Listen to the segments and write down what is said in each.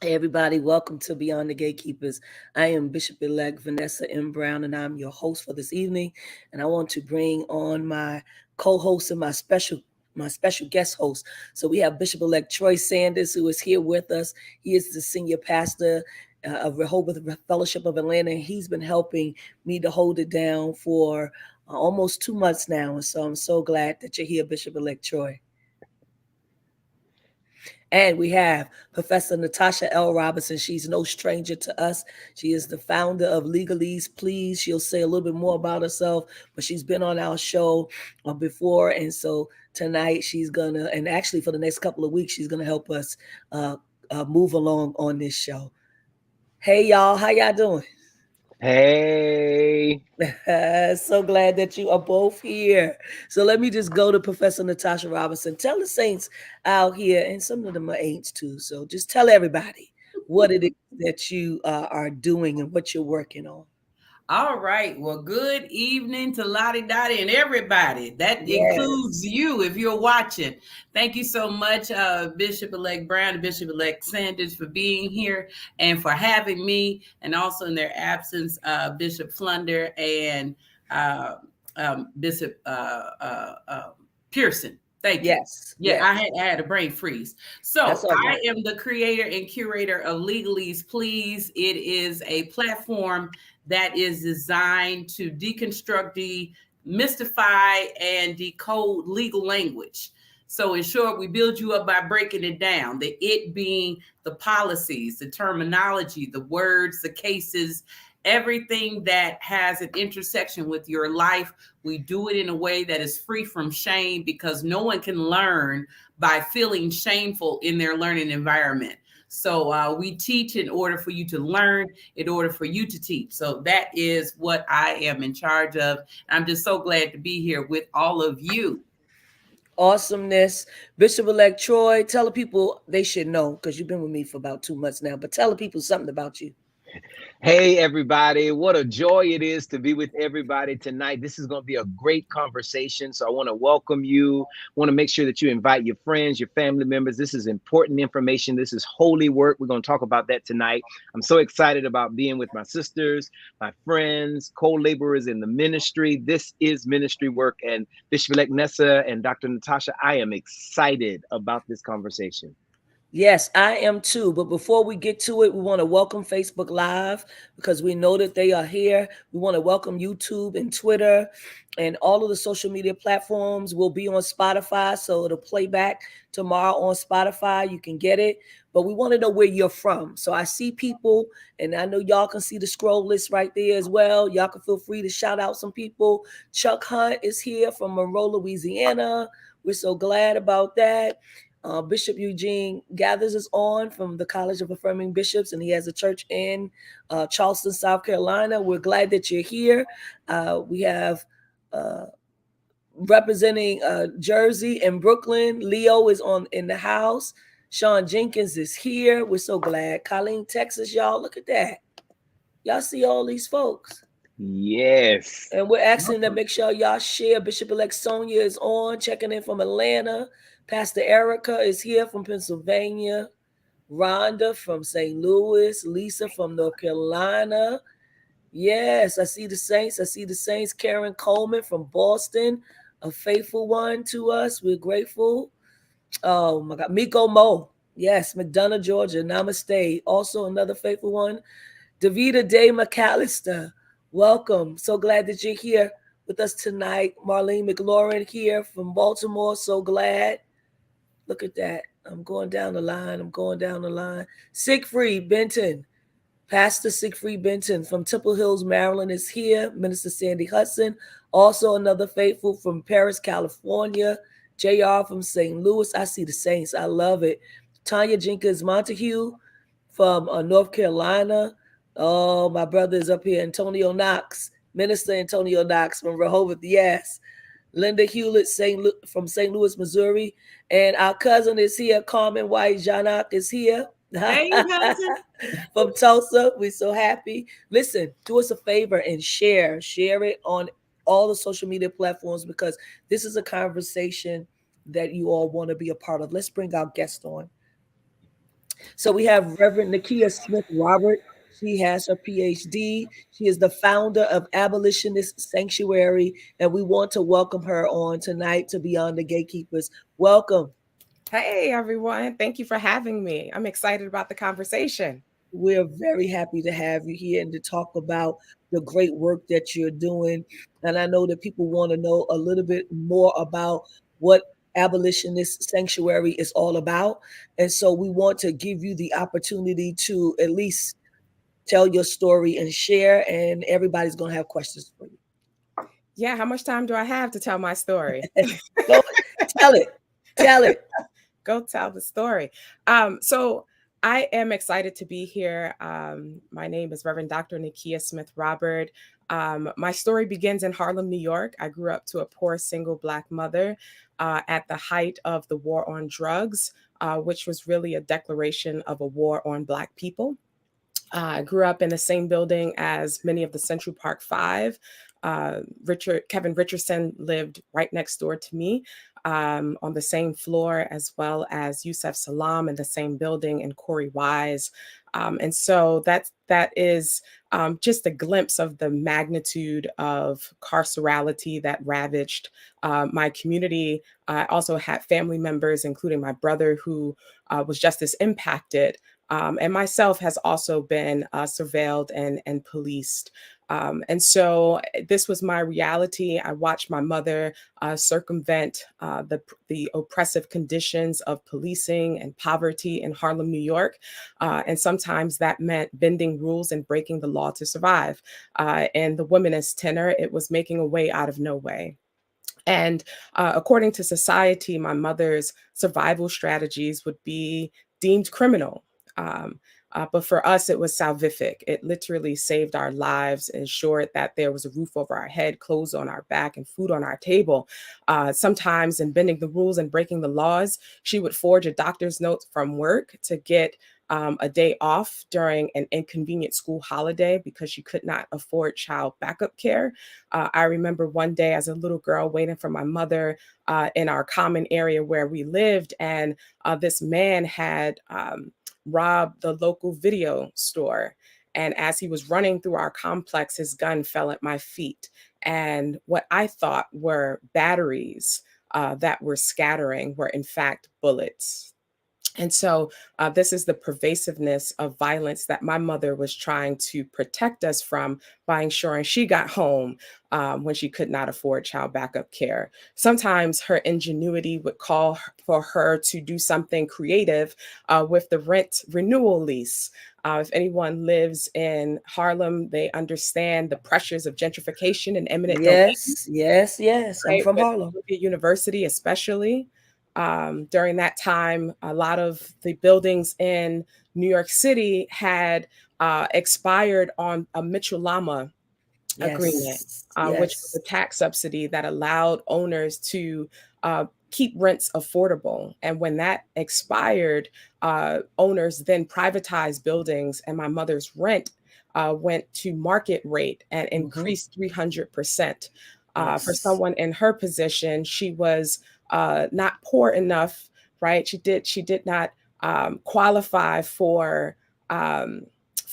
Hey everybody, welcome to Beyond the Gatekeepers. I am Bishop-Elect Vanessa M and I'm your host for this evening. And I want to bring on my co-host and my special guest host. So we have Bishop-Elect Troy Sanders, who is here with us. He is the senior pastor of Rehoboth Fellowship of Atlanta, and he's been helping me to hold it down for almost 2 months now. And so I'm so glad that you're here, Bishop-Elect Troy. And we have Professor Natasha L Robinson. She's no stranger to us. She is the founder of Legaleaze Please. She'll say a little bit more about herself, but she's been on our show before. And so tonight she's going to, and actually for the next couple of weeks, she's going to help us move along on this show. Hey, y'all. How y'all doing? Hey. So glad that you are both here. So let me just go to Professor Natasha Robinson. Tell the saints out here, and some of them are ain'ts too. So just tell everybody what it is that you are doing and what you're working on. All right. Well, good evening to Lottie Dottie and everybody. That includes Yes. you if you're watching. Thank you so much, Bishop-Elect Brown and Bishop-Elect Sanders, for being here and for having me. And also in their absence, Bishop Flunder and Bishop Pearson. Thank you. Yes. Yeah, Yes. I had a brain freeze. That's So all I right. am the creator and curator of Legalese Please. It is a platform that is designed to deconstruct, demystify, and decode legal language. So, in short, we build you up by breaking it down. The it being the policies, the terminology, the words, the cases, everything that has an intersection with your life. We do it in a way that is free from shame because no one can learn by feeling shameful in their learning environment. So we teach in order for you to learn, in order for you to teach. So that is what I am in charge of. I'm just so glad to be here with all of you. Awesomeness. Bishop-Elect Troy, tell the people they should know because you've been with me for about 2 months now, but tell the people something about you. Hey, everybody. What a joy it is to be with everybody tonight. This is going to be a great conversation. So I want to welcome you. Want to make sure that you invite your friends, your family members. This is important information. This is holy work. We're going to talk about that tonight. I'm so excited about being with my sisters, my friends, co-laborers in the ministry. This is ministry work. And Bishop-Elect Nessa and Dr. Natasha, I am excited about this conversation. Yes, I am too. But before we get to it, we want to welcome Facebook Live because we know that they are here. We want to welcome YouTube and Twitter and all of the social media platforms. Will be on Spotify, so it'll play back tomorrow on Spotify. You can get it. But we want to know where you're from. So I see people, and I know y'all can see the scroll list right there as well. Y'all can feel free to shout out some people. Chuck Hunt is here from Monroe, Louisiana. We're so glad about that. Bishop Eugene Gathers is on from the College of Affirming Bishops, and he has a church in Charleston, South Carolina. We're glad that you're here. We have representing Jersey and Brooklyn. Leo is on in the house. Sean Jenkins is here. We're so glad. Colleen, Texas, y'all, look at that. Y'all see all these folks. Yes. And we're asking to make sure y'all share. Bishop-Elect Sonia is on, checking in from Atlanta. Pastor Erica is here from Pennsylvania. Rhonda from St. Louis. Lisa from North Carolina. Yes, I see the saints. I see the saints. Karen Coleman from Boston, a faithful one to us. We're grateful. Oh my God. Miko Mo. Yes, McDonough, Georgia. Namaste. Also another faithful one. Davida Day McAllister, welcome. So glad that you're here with us tonight. Marlene McLaurin here from Baltimore. So glad. Look at that. I'm going down the line. I'm going down the line. Siegfried Benton, Pastor Siegfried Benton from Temple Hills, Maryland is here. Minister Sandy Hudson, also another faithful from Paris, California. JR from St. Louis. I see the saints. I love it. Tanya Jenkins Montague from North Carolina. Oh, my brother is up here. Antonio Knox, Minister Antonio Knox from Rehoboth. Yes. Linda Hewlett from St. Louis, Missouri. And our cousin is here. Carmen White Janak is here. Hey, cousin. From Tulsa. We're so happy. Listen, do us a favor and share. Share it on all the social media platforms because this is a conversation that you all want to be a part of. Let's bring our guest on. So we have Reverend Nikia Smith Robert. She has her Ph.D. She is the founder of Abolitionist Sanctuary, and we want to welcome her on tonight to Beyond the Gatekeepers. Welcome. Hey, everyone. Thank you for having me. I'm excited about the conversation. We're very happy to have you here and to talk about the great work that you're doing. And I know that people want to know a little bit more about what Abolitionist Sanctuary is all about. And so we want to give you the opportunity to at least tell your story and share, and everybody's going to have questions for you. Yeah, how much time do I have to tell my story? Go tell it. Tell it. Go tell the story. So I am excited to be here. My name is Reverend Dr. Nikia Smith Robert. My story begins in Harlem, New York. I grew up to a poor single Black mother at the height of the war on drugs, which was really a declaration of a war on Black people. I grew up in the same building as many of the Central Park Five. Kevin Richardson lived right next door to me on the same floor, as well as Yusef Salam in the same building, and Corey Wise. And so that is just a glimpse of the magnitude of carcerality that ravaged my community. I also had family members, including my brother, who was just as impacted. And myself has also been surveilled and policed. And so this was my reality. I watched my mother circumvent the oppressive conditions of policing and poverty in Harlem, New York. And sometimes that meant bending rules and breaking the law to survive. And the womanist tenor, it was making a way out of no way. And according to society, my mother's survival strategies would be deemed criminal. But for us, it was salvific. It literally saved our lives, ensured that there was a roof over our head, clothes on our back, and food on our table. Sometimes in bending the rules and breaking the laws, she would forge a doctor's note from work to get a day off during an inconvenient school holiday because she could not afford child backup care. I remember one day as a little girl waiting for my mother in our common area where we lived, and this man had robbed the local video store. And as he was running through our complex, his gun fell at my feet. And what I thought were batteries that were scattering were in fact bullets. And so this is the pervasiveness of violence that my mother was trying to protect us from by ensuring she got home when she could not afford child backup care. Sometimes her ingenuity would call for her to do something creative with the rent renewal lease. If anyone lives in Harlem, they understand the pressures of gentrification and eminent domain. Yes. I'm Right? from With Harlem. Columbia University, especially. During that time, a lot of the buildings in New York City had expired on a Mitchell-Lama agreement, which was a tax subsidy that allowed owners to keep rents affordable. And when that expired, owners then privatized buildings, and my mother's rent went to market rate and increased 300%. For someone in her position, she was not poor enough, right? She did not qualify for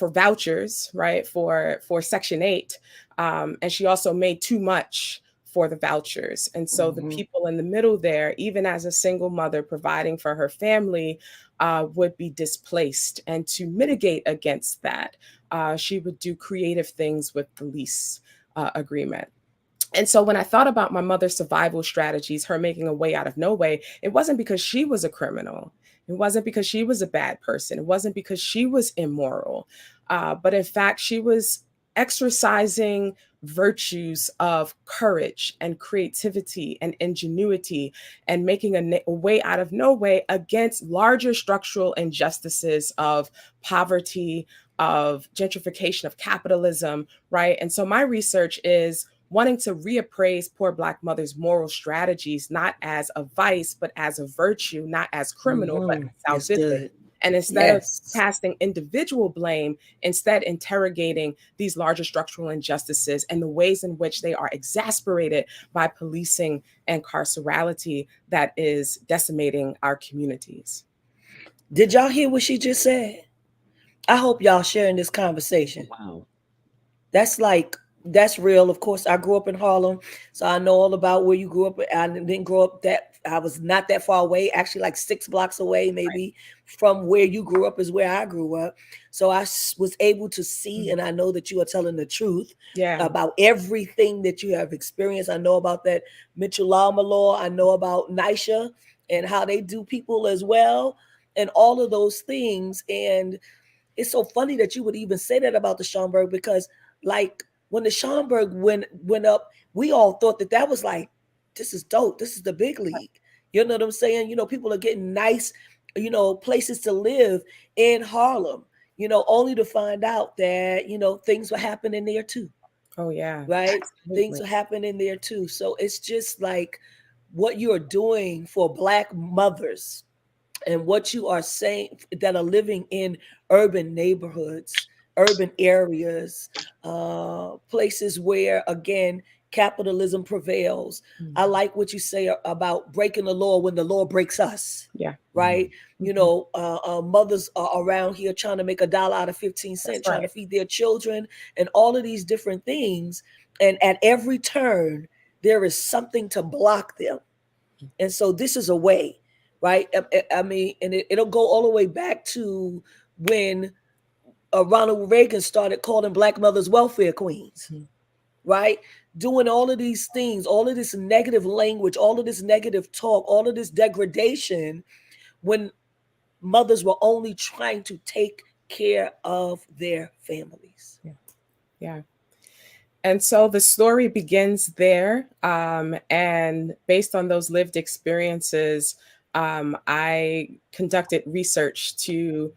vouchers, right? For Section 8. And she also made too much for the vouchers. And so the people in the middle there, even as a single mother providing for her family, would be displaced. And to mitigate against that, she would do creative things with the lease agreement. And so when I thought about my mother's survival strategies, her making a way out of no way, it wasn't because she was a criminal. It wasn't because she was a bad person. It wasn't because she was immoral. But in fact, she was exercising virtues of courage and creativity and ingenuity and making a way out of no way against larger structural injustices of poverty, of gentrification, of capitalism, right? And so my research is wanting to reappraise poor Black mothers' moral strategies, not as a vice, but as a virtue, not as criminal, but as salvific. And instead of casting individual blame, instead interrogating these larger structural injustices and the ways in which they are exasperated by policing and carcerality that is decimating our communities. Did y'all hear what she just said? I hope y'all sharing this conversation. Wow. That's like, that's real. Of course, I grew up in Harlem, so I know all about where you grew up. I didn't grow up that, I was not that far away, actually like 6 blocks away, maybe from where you grew up is where I grew up. So I was able to see, and I know that you are telling the truth about everything that you have experienced. I know about that Mitchell Lama law. I know about NYSHA and how they do people as well, and all of those things. And it's so funny that you would even say that about the Schomburg, because like when the Schomburg went up, we all thought that that was like, this is dope. This is the big league. You know what I'm saying? You know, people are getting nice, you know, places to live in Harlem, you know, only to find out that, you know, things were happening there too. Oh yeah. Right? Absolutely. Things are happening there too. So it's just like what you're doing for Black mothers and what you are saying that are living in urban neighborhoods, urban areas, places where, again, capitalism prevails. I like what you say about breaking the law when the law breaks us. Yeah. Right. You know, mothers are around here trying to make $1 out of 15 cents, trying to feed their children and all of these different things. And at every turn, there is something to block them. And so this is a way, right? I mean, and it'll go all the way back to when Ronald Reagan started calling Black mothers welfare queens, right? Doing all of these things, all of this negative language, all of this negative talk, all of this degradation, when mothers were only trying to take care of their families. Yeah. And so the story begins there. And based on those lived experiences, I conducted research to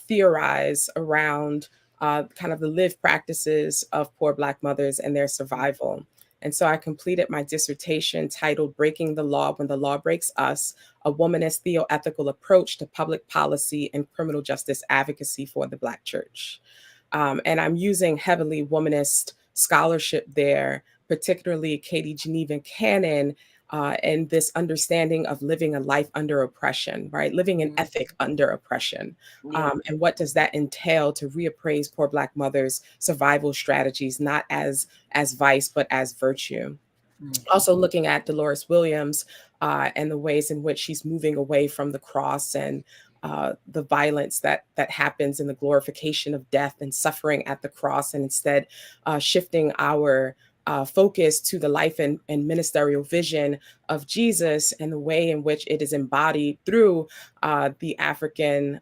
theorize around kind of the lived practices of poor Black mothers and their survival. And so I completed my dissertation titled Breaking the Law When the Law Breaks Us, a Womanist Theoethical Approach to Public Policy and Criminal Justice Advocacy for the Black Church. And I'm using heavily womanist scholarship there, particularly Katie Genevan canon, and this understanding of living a life under oppression, right? Living an ethic under oppression. And what does that entail to reappraise poor Black mothers' survival strategies, not as vice, but as virtue? Also looking at Dolores Williams and the ways in which she's moving away from the cross and the violence that happens in the glorification of death and suffering at the cross, and instead shifting our focus to the life and ministerial vision of Jesus and the way in which it is embodied through the African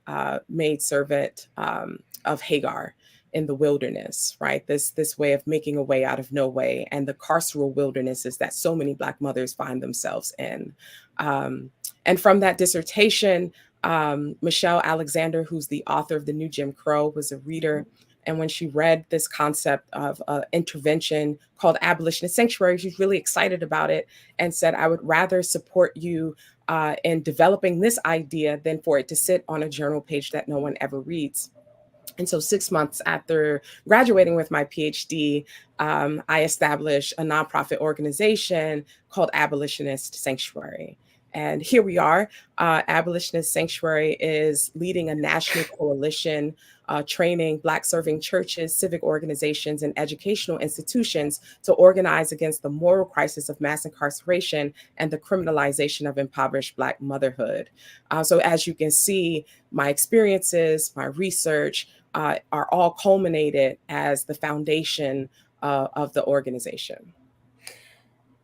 maidservant of Hagar in the wilderness, right? This way of making a way out of no way, and the carceral wildernesses that so many Black mothers find themselves in. And from that dissertation, Michelle Alexander, who's the author of The New Jim Crow, was a reader. And when she read this concept of intervention called Abolitionist Sanctuary, she's really excited about it and said, I would rather support you in developing this idea than for it to sit on a journal page that no one ever reads. And so 6 months after graduating with my PhD, I established a nonprofit organization called Abolitionist Sanctuary. And here we are. Abolitionist Sanctuary is leading a national coalition training Black serving churches, civic organizations, and educational institutions to organize against the moral crisis of mass incarceration and the criminalization of impoverished Black motherhood. So as you can see, my experiences, my research are all culminated as the foundation of the organization.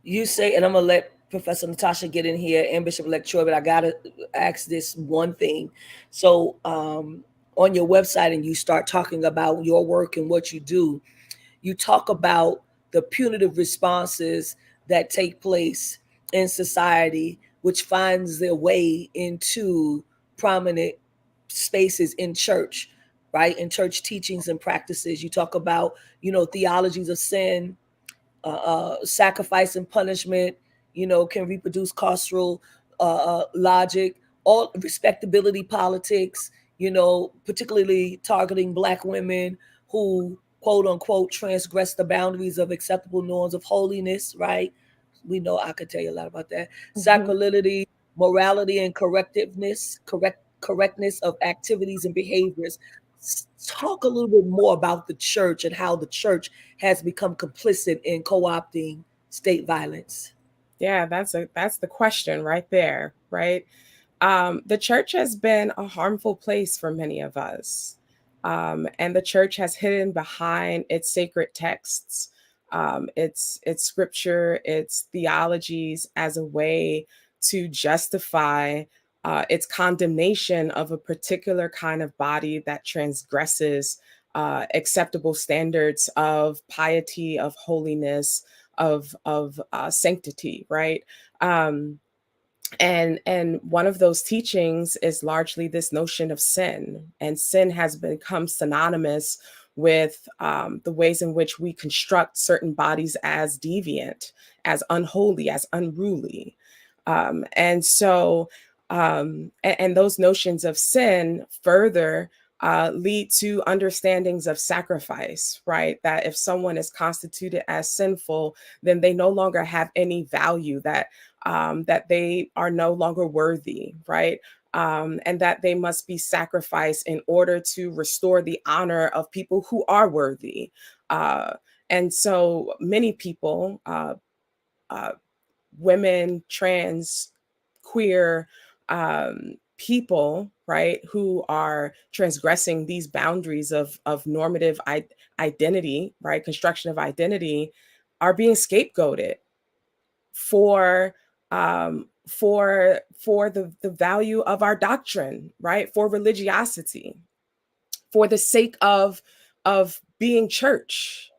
You say, and I'm going to let Professor Natasha get in here and Bishop-Elect Troy, but I got to ask this one thing. So on your website, and you start talking about your work and what you do, you talk about the punitive responses that take place in society, which finds their way into prominent spaces in church, right? In church teachings and practices. You talk about, you know, theologies of sin, sacrifice and punishment, you know, can reproduce carceral logic, all respectability politics, you know, particularly targeting Black women who, quote unquote, transgress the boundaries of acceptable norms of holiness, right? We know I could tell you a lot about that. Sacrilegious, morality and correctiveness, correctness of activities and behaviors. Talk a little bit more about the church and how the church has become complicit in co-opting state violence. Yeah, that's the question right there, right? The church has been a harmful place for many of us. And the church has hidden behind its sacred texts, its scripture, its theologies as a way to justify its condemnation of a particular kind of body that transgresses acceptable standards of piety, of holiness, of sanctity, right? And one of those teachings is largely this notion of sin, and sin has become synonymous with the ways in which we construct certain bodies as deviant, as unholy, as unruly. And those notions of sin further lead to understandings of sacrifice, right? That if someone is constituted as sinful, then they no longer have any value, that they are no longer worthy, right? And that they must be sacrificed in order to restore the honor of people who are worthy. And so many people, women, trans, queer people, right, who are transgressing these boundaries of normative identity, right, construction of identity, are being scapegoated for the value of our doctrine, right, for religiosity, for the sake of being church.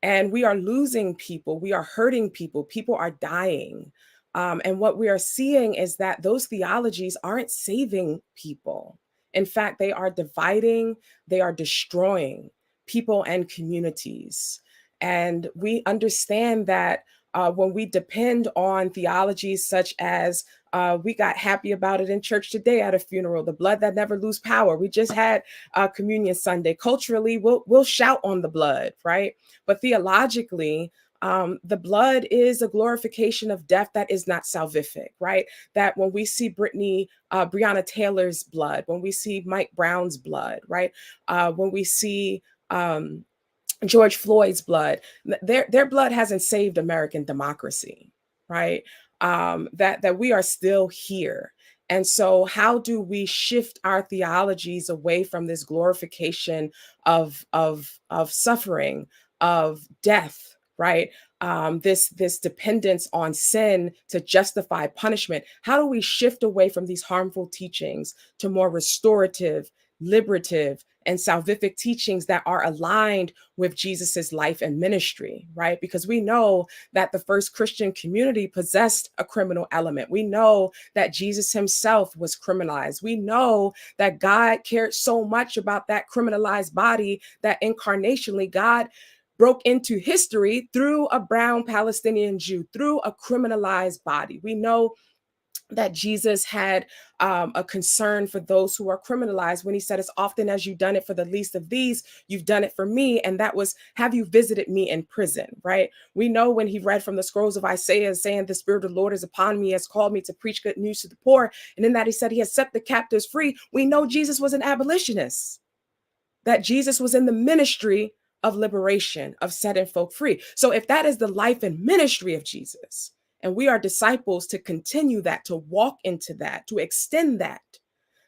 And we are losing people. We are hurting people. People are dying. And what we are seeing is that those theologies aren't saving people. In fact, they are dividing, they are destroying people and communities. And we understand that when we depend on theologies such as we got happy about it in church today at a funeral, the blood that never lose power. We just had Communion Sunday. Culturally, we'll shout on the blood, right? But theologically, the blood is a glorification of death that is not salvific, right? That when we see Breonna Taylor's blood, when we see Mike Brown's blood, right? When we see George Floyd's blood, their blood hasn't saved American democracy, right? That we are still here. And so how do we shift our theologies away from this glorification of suffering, of death, right? This dependence on sin to justify punishment. How do we shift away from these harmful teachings to more restorative, liberative, and salvific teachings that are aligned with Jesus's life and ministry, right? Because we know that the first Christian community possessed a criminal element. We know that Jesus himself was criminalized. We know that God cared so much about that criminalized body that incarnationally God broke into history through a brown Palestinian Jew, through a criminalized body. We know that Jesus had a concern for those who are criminalized when he said, as often as you've done it for the least of these, you've done it for me. And that was, have you visited me in prison, right? We know when he read from the scrolls of Isaiah saying, the Spirit of the Lord is upon me, has called me to preach good news to the poor. And in that he said he has set the captives free. We know Jesus was an abolitionist, that Jesus was in the ministry of liberation, of setting folk free. So if that is the life and ministry of Jesus, and we are disciples to continue that, to walk into that, to extend that,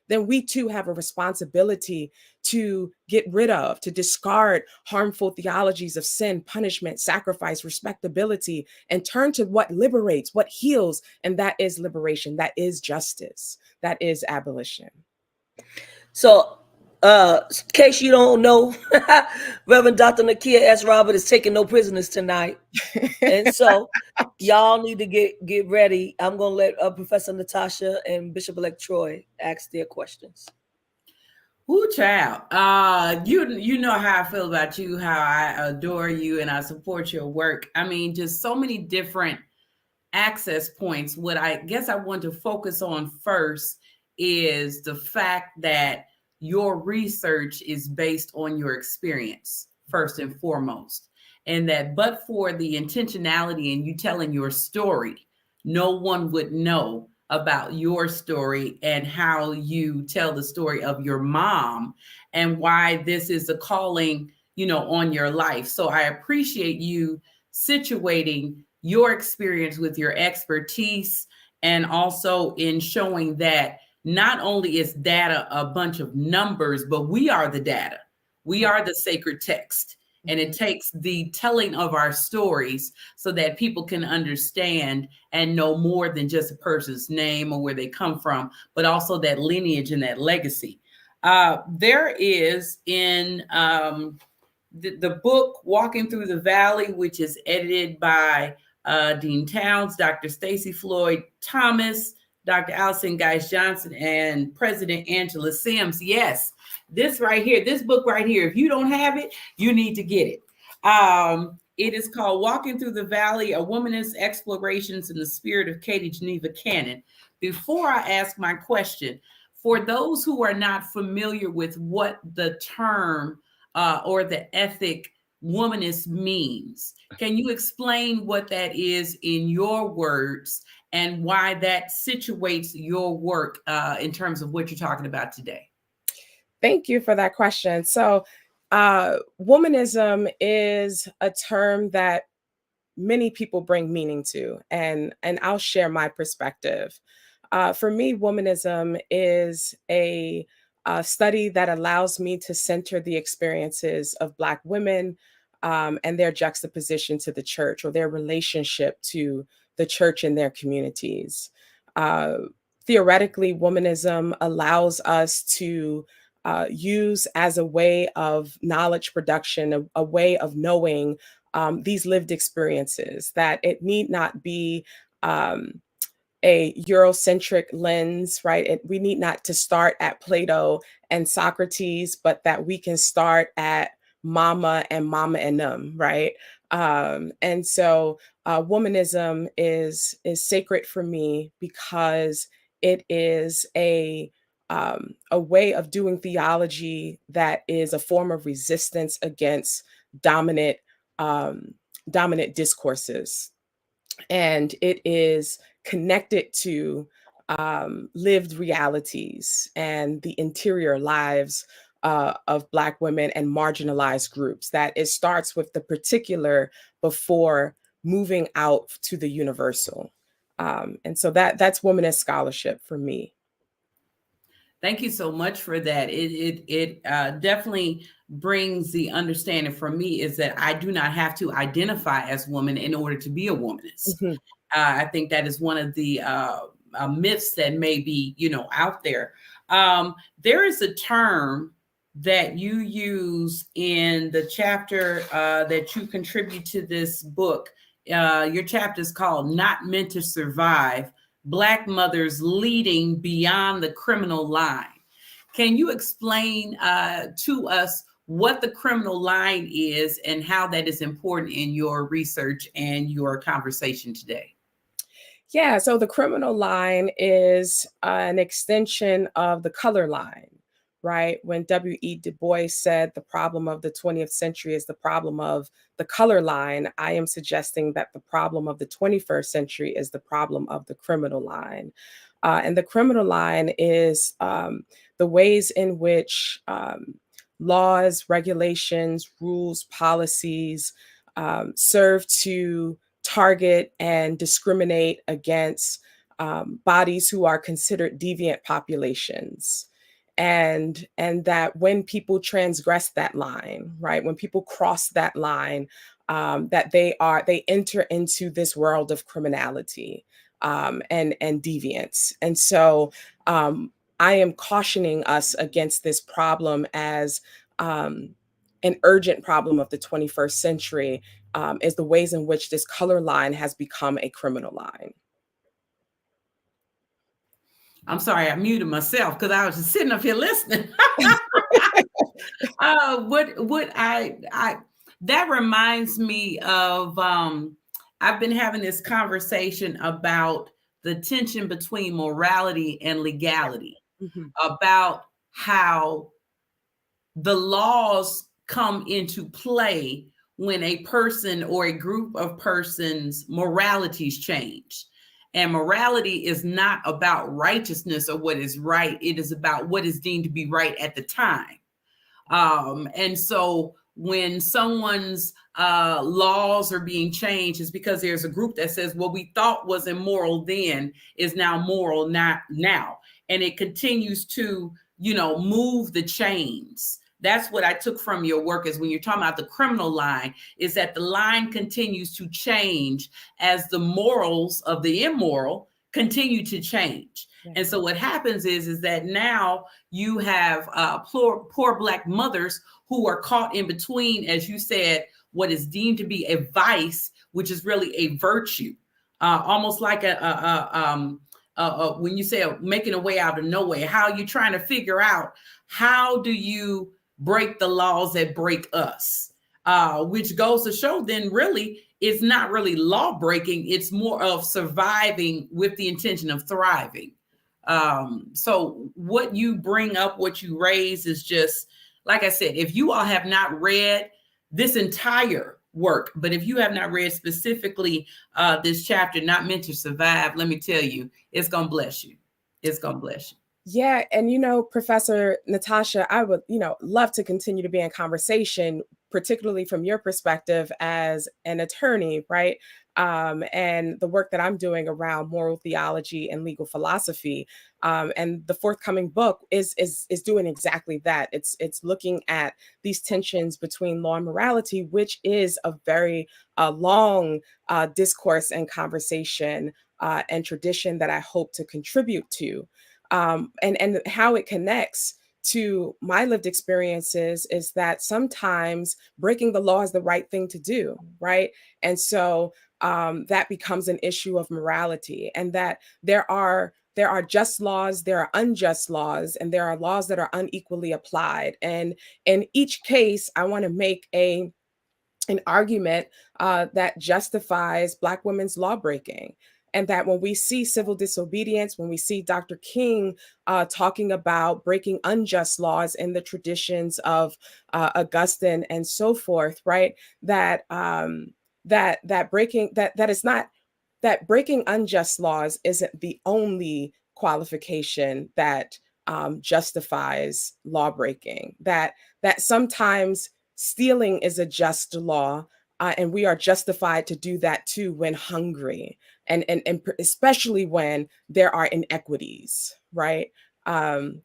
then we too have a responsibility to get rid of, to discard harmful theologies of sin, punishment, sacrifice, respectability, and turn to what liberates, what heals, and that is liberation, that is justice, that is abolition. So, in case you don't know, Reverend Dr. Nikia S. Robert is taking no prisoners tonight. And so y'all need to get ready. I'm going to let Professor Natasha and Bishop-Elect Troy ask their questions. Ooh, child. You know how I feel about you, how I adore you, and I support your work. I mean, just so many different access points. What I guess I want to focus on first is the fact that your research is based on your experience, first and foremost. And that but for the intentionality and you telling your story, no one would know about your story and how you tell the story of your mom and why this is a calling, on your life. So I appreciate you situating your experience with your expertise, and also in showing that not only is data a bunch of numbers, but we are the data. We are the sacred text. And it takes the telling of our stories so that people can understand and know more than just a person's name or where they come from, but also that lineage and that legacy. There is in the book, Walking Through the Valley, which is edited by Dean Towns, Dr. Stacy Floyd Thomas, Dr. Allison Geis Johnson, and President Angela Sims. Yes, this right here, this book right here, if you don't have it, you need to get it. It is called Walking Through the Valley, A Womanist Explorations in the Spirit of Katie Geneva Cannon. Before I ask my question, for those who are not familiar with what the term or the ethic womanist means, can you explain what that is in your words and why that situates your work in terms of what you're talking about today? Thank you for that question. So, womanism is a term that many people bring meaning to, and I'll share my perspective. For me, womanism is a study that allows me to center the experiences of Black women and their juxtaposition to the church, or their relationship to the church in their communities. Theoretically, womanism allows us to use as a way of knowledge production, a way of knowing these lived experiences, that it need not be a Eurocentric lens, right? We need not to start at Plato and Socrates, but that we can start at Mama and them, right? And so womanism is sacred for me because it is a way of doing theology that is a form of resistance against dominant discourses, and it is connected to lived realities and the interior lives of Black women and marginalized groups. That it starts with the particular before moving out to the universal. And so that's womanist scholarship for me. Thank you so much for that. It definitely brings the understanding for me is that I do not have to identify as woman in order to be a womanist. Mm-hmm. I think that is one of the myths that may be, out there. There is a term that you use in the chapter that you contribute to this book. Your chapter is called Not Meant to Survive: Black Mothers Leading Beyond the Criminal Line. Can you explain to us what the criminal line is and how that is important in your research and your conversation today? Yeah, so the criminal line is an extension of the color line, right? When W.E. Du Bois said the problem of the 20th century is the problem of the color line, I am suggesting that the problem of the 21st century is the problem of the criminal line. And the criminal line is the ways in which laws, regulations, rules, policies serve to target and discriminate against bodies who are considered deviant populations. And that when people transgress that line, right, when people cross that line, that they enter into this world of criminality and deviance. And so I am cautioning us against this problem as an urgent problem of the 21st century, is the ways in which this color line has become a criminal line. I'm sorry, I muted myself because I was just sitting up here listening. That reminds me of, I've been having this conversation about the tension between morality and legality, about how the laws come into play when a person or a group of persons' moralities change. And morality is not about righteousness or what is right. It is about what is deemed to be right at the time. And so when someone's laws are being changed, it's because there's a group that says what we thought was immoral then is now moral not now. And it continues to, move the chains. That's what I took from your work, is when you're talking about the criminal line, is that the line continues to change as the morals of the immoral continue to change. Yeah. And so what happens is that now you have poor Black mothers who are caught in between, as you said, what is deemed to be a vice, which is really a virtue, almost like when you say making a way out of no way. How are you trying to figure out how do you break the laws that break us? Which goes to show then really it's not really law breaking. It's more of surviving with the intention of thriving. So what you bring up, what you raise is just, like I said, if you all have not read this entire work, but if you have not read specifically this chapter, Not Meant to Survive, let me tell you, it's going to bless you. It's going to bless you. Yeah. And, Professor Natasha, I would, love to continue to be in conversation, particularly from your perspective as an attorney, right? And the work that I'm doing around moral theology and legal philosophy. And the forthcoming book is doing exactly that. It's looking at these tensions between law and morality, which is a very long discourse and conversation and tradition that I hope to contribute to. And how it connects to my lived experiences is that sometimes breaking the law is the right thing to do, right? And so that becomes an issue of morality, and that there are just laws, there are unjust laws, and there are laws that are unequally applied. And in each case, I want to make an argument that justifies Black women's lawbreaking. And that when we see civil disobedience, when we see Dr. King talking about breaking unjust laws in the traditions of Augustine and so forth, right? That breaking unjust laws isn't the only qualification that justifies lawbreaking. That sometimes stealing is a just law. And we are justified to do that too when hungry, and especially when there are inequities, right? And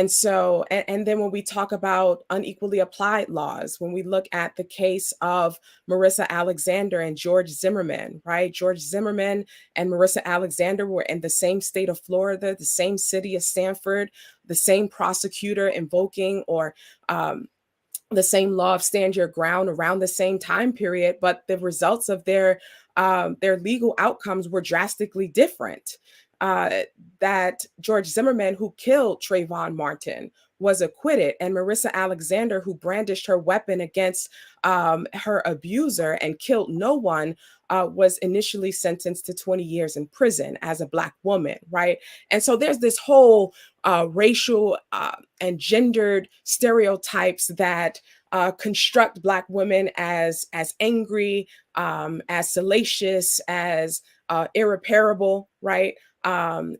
so, and then when we talk about unequally applied laws, when we look at the case of Marissa Alexander and George Zimmerman, right? George Zimmerman and Marissa Alexander were in the same state of Florida, the same city of Stanford, the same prosecutor invoking or the same law of stand your ground around the same time period, but the results of their legal outcomes were drastically different. That George Zimmerman, who killed Trayvon Martin, was acquitted, and Marissa Alexander, who brandished her weapon against her abuser and killed no one, was initially sentenced to 20 years in prison as a Black woman, right? And so there's this whole racial and gendered stereotypes that construct Black women as angry, as salacious, as irreparable, right? And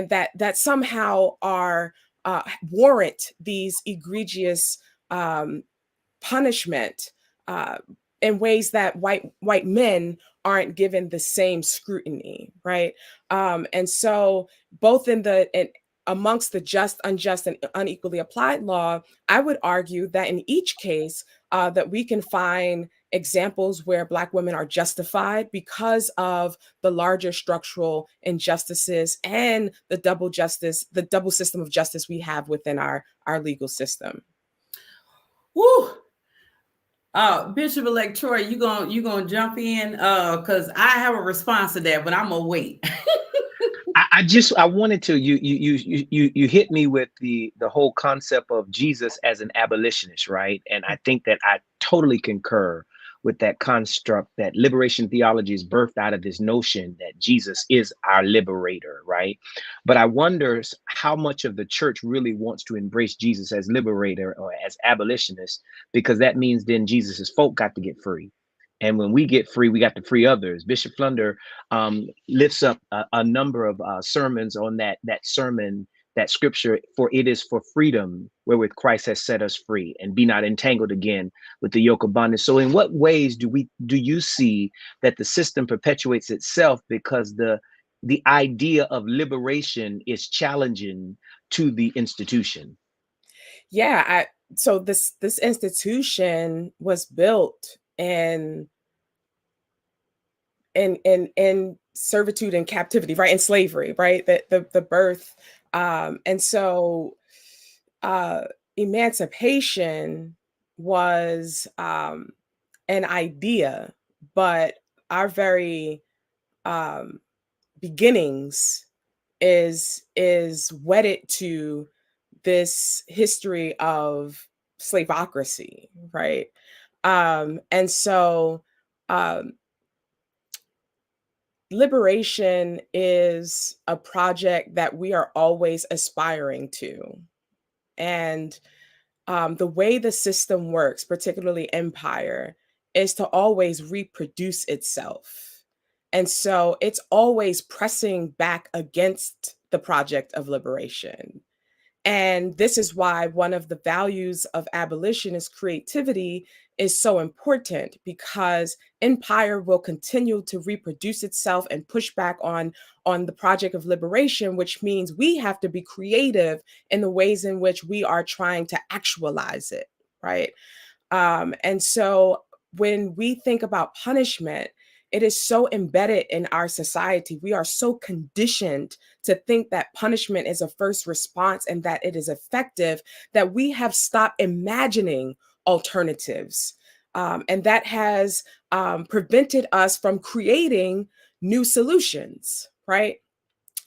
that somehow are warrant these egregious punishment in ways that white men aren't given the same scrutiny, right? And so both amongst the just, unjust, and unequally applied law, I would argue that in each case that we can find examples where Black women are justified because of the larger structural injustices and the double system of justice we have within our legal system. Woo! Bishop-Elect Troy, you gonna jump in? Because I have a response to that, but I'm gonna wait. I wanted to, you hit me with the whole concept of Jesus as an abolitionist, right? And I think that I totally concur with that construct, that liberation theology is birthed out of this notion that Jesus is our liberator, right? But I wonder how much of the church really wants to embrace Jesus as liberator or as abolitionist, because that means then Jesus's folk got to get free. And when we get free, we got to free others. Bishop Flunder lifts up a number of sermons on that sermon, that scripture, for it is for freedom wherewith Christ has set us free, and be not entangled again with the yoke of bondage. So in what ways do you see that the system perpetuates itself because the idea of liberation is challenging to the institution? Yeah, so this institution was built in servitude and captivity, right? In slavery, right? The birth. And so emancipation was an idea, but our very beginnings is wedded to this history of slaveocracy, right? And so liberation is a project that we are always aspiring to. And the way the system works, particularly empire, is to always reproduce itself. And so it's always pressing back against the project of liberation. And this is why one of the values of abolitionist creativity is so important, because empire will continue to reproduce itself and push back on the project of liberation, which means we have to be creative in the ways in which we are trying to actualize it, right? And so when we think about punishment, it is so embedded in our society. We are so conditioned to think that punishment is a first response and that it is effective, that we have stopped imagining alternatives. And that has prevented us from creating new solutions, right?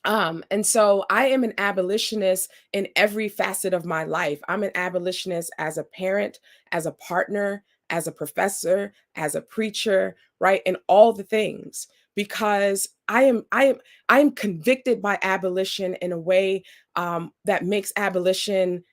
And so I am an abolitionist in every facet of my life. I'm an abolitionist as a parent, as a partner, as a professor, as a preacher, right? And all the things, because I am convicted by abolition in a way that makes abolition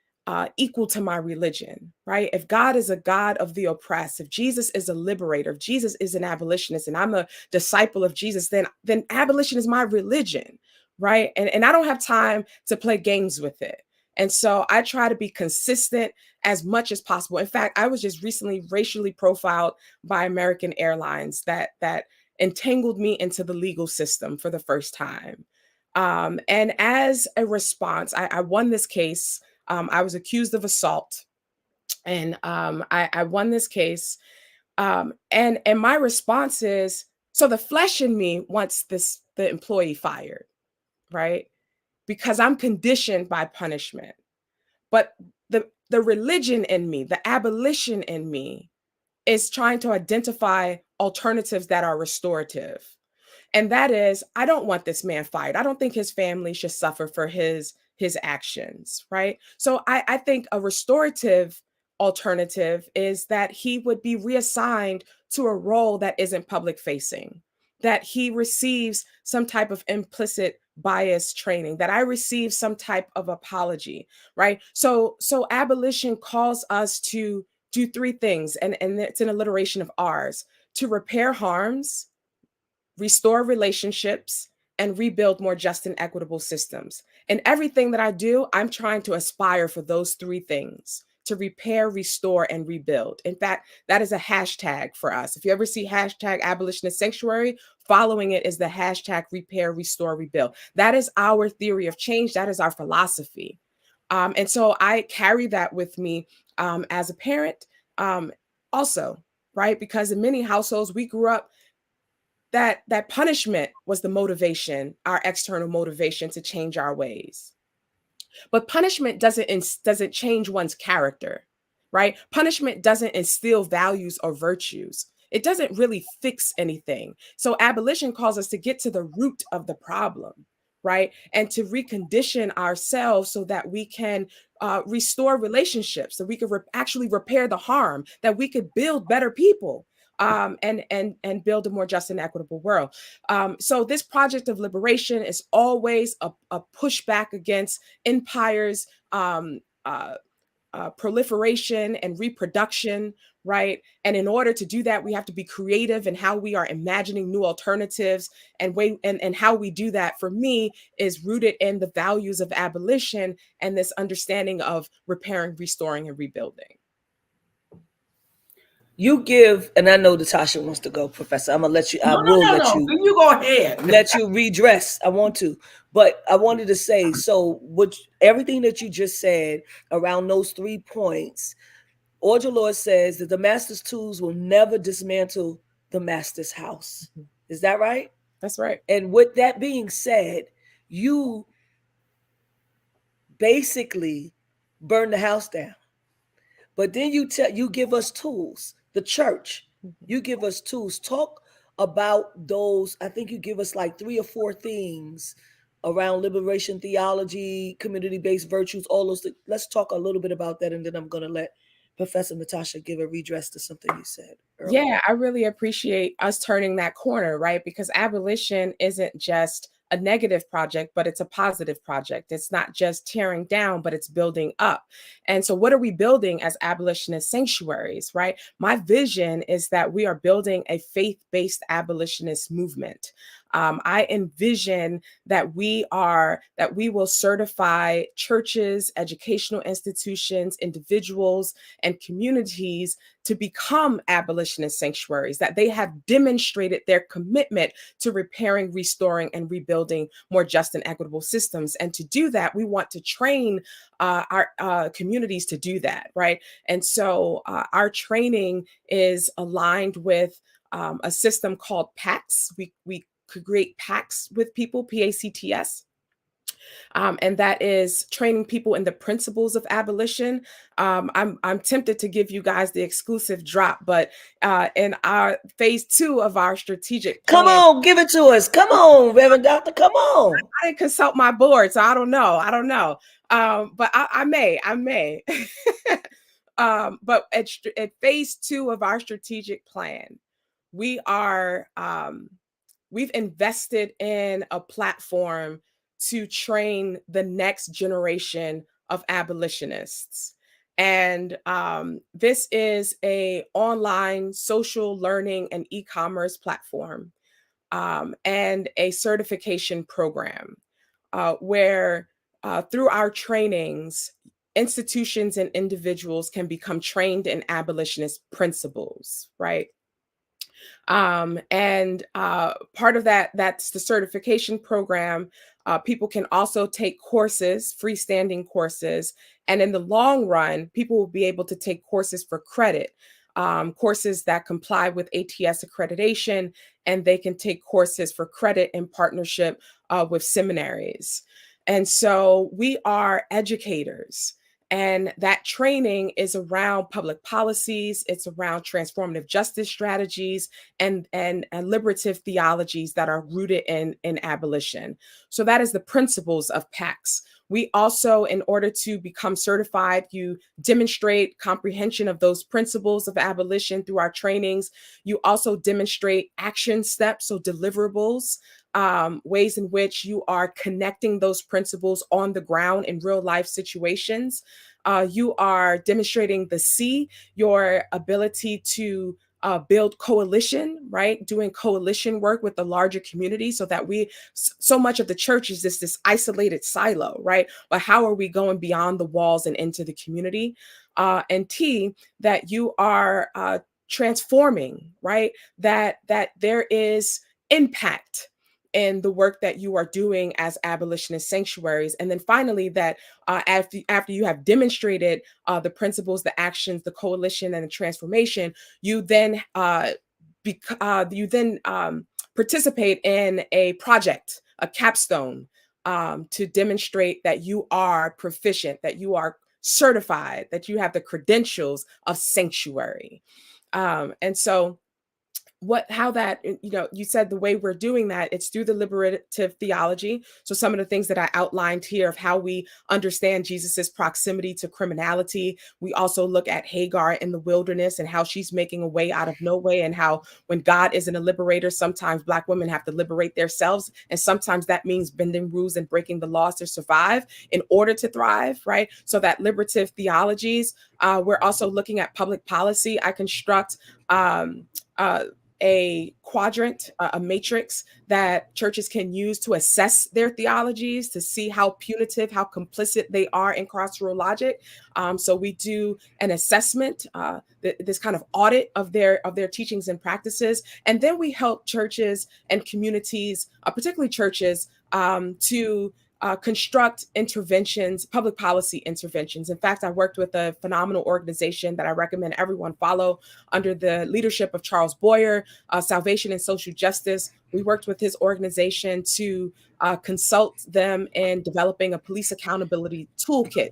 equal to my religion, right? If God is a God of the oppressed, if Jesus is a liberator, if Jesus is an abolitionist, and I'm a disciple of Jesus, then abolition is my religion, right? And I don't have time to play games with it. And so I try to be consistent as much as possible. In fact, I was just recently racially profiled by American Airlines that entangled me into the legal system for the first time. And as a response, I won this case. I was accused of assault, and I won this case. And my response is, so the flesh in me wants the employee fired, right? Because I'm conditioned by punishment. But the religion in me, the abolition in me, is trying to identify alternatives that are restorative. And that is, I don't want this man fired. I don't think his family should suffer for his actions, right? So I think a restorative alternative is that he would be reassigned to a role that isn't public facing, that he receives some type of implicit bias training, that I receive some type of apology, right? So abolition calls us to do three things, and it's an alliteration of ours: to repair harms, restore relationships, and rebuild more just and equitable systems. And everything that I do, I'm trying to aspire for those three things: to repair, restore, and rebuild. In fact, that is a hashtag for us. If you ever see hashtag Abolitionist Sanctuary, following it is the hashtag repair, restore, rebuild. That is our theory of change. That is our philosophy. And so I carry that with me as a parent also, right? Because in many households, we grew up that punishment was the motivation, our external motivation to change our ways. But punishment doesn't change one's character, right? Punishment doesn't instill values or virtues. It doesn't really fix anything. So abolition calls us to get to the root of the problem, right? And to recondition ourselves so that we can restore relationships, so we could actually repair the harm, that we could build better people. And build a more just and equitable world. So this project of liberation is always a pushback against empire's proliferation and reproduction, right? And in order to do that, we have to be creative in how we are imagining new alternatives, and how we do that, for me, is rooted in the values of abolition and this understanding of repairing, restoring, and rebuilding. You give, and I know Natasha wants to go, Professor. I'm gonna let you. I will let you. You go ahead. Let you redress. I want to, but I wanted to say, so everything that you just said around those 3 points, Audre Lorde says that the master's tools will never dismantle the master's house. Is that right? That's right. And with that being said, you basically burn the house down, but then you give us tools. The church, you give us tools. Talk about those. I think you give us like 3 or 4 things around liberation theology, community-based virtues, all those things. Let's talk a little bit about that, and then I'm going to let Professor Natasha give a redress to something you said earlier. Yeah, I really appreciate us turning that corner, right? Because abolition isn't just a negative project, but it's a positive project. It's not just tearing down, but it's building up. And so what are we building as abolitionist sanctuaries, right? My vision is that we are building a faith-based abolitionist movement. I envision that we will certify churches, educational institutions, individuals, and communities to become abolitionist sanctuaries, that they have demonstrated their commitment to repairing, restoring, and rebuilding more just and equitable systems. And to do that, we want to train our communities to do that, right? And so our training is aligned with a system called PACTS. We create PACTS with people, PACTS. And that is training people in the principles of abolition. I'm tempted to give you guys the exclusive drop, but in our phase 2 of our strategic plan, come on, give it to us. Come on, Reverend Doctor, come on. I didn't consult my board, so I don't know. But I may. But at phase 2 of our strategic plan, we are we've invested in a platform to train the next generation of abolitionists. And this is an online social learning and e-commerce platform, and a certification program where through our trainings, institutions and individuals can become trained in abolitionist principles, right? And part of that's the certification program. People can also take courses, freestanding courses. And in the long run, people will be able to take courses for credit, courses that comply with ATS accreditation, and they can take courses for credit in partnership with seminaries. And so we are educators. And that training is around public policies, it's around transformative justice strategies and liberative theologies that are rooted in abolition. So that is the principles of PACTS. We also, in order to become certified, you demonstrate comprehension of those principles of abolition through our trainings. You also demonstrate action steps, so deliverables, ways in which you are connecting those principles on the ground in real life situations. You are demonstrating the C, your ability to build coalition, right? Doing coalition work with the larger community, so that so much of the church is this isolated silo, right? But how are we going beyond the walls and into the community? And T, that you are transforming, right? That there is impact in the work that you are doing as abolitionist sanctuaries. And then finally, that after you have demonstrated the principles, the actions, the coalition, and the transformation, you then participate in a project, a capstone, to demonstrate that you are proficient, that you are certified, that you have the credentials of sanctuary. And so how that, you said the way we're doing that, it's through the liberative theology. So some of the things that I outlined here of how we understand Jesus's proximity to criminality. We also look at Hagar in the wilderness and how she's making a way out of no way, and how when God isn't a liberator, sometimes Black women have to liberate themselves, and sometimes that means bending rules and breaking the laws to survive in order to thrive, right? So that liberative theologies. We're also looking at public policy. I construct a quadrant, a matrix that churches can use to assess their theologies, to see how punitive, how complicit they are in carceral logic. So we do an assessment, this kind of audit of their teachings and practices, and then we help churches and communities, particularly churches, to construct interventions, public policy interventions. In fact, I worked with a phenomenal organization that I recommend everyone follow under the leadership of Charles Boyer, Salvation and Social Justice. We worked with his organization to consult them in developing a police accountability toolkit.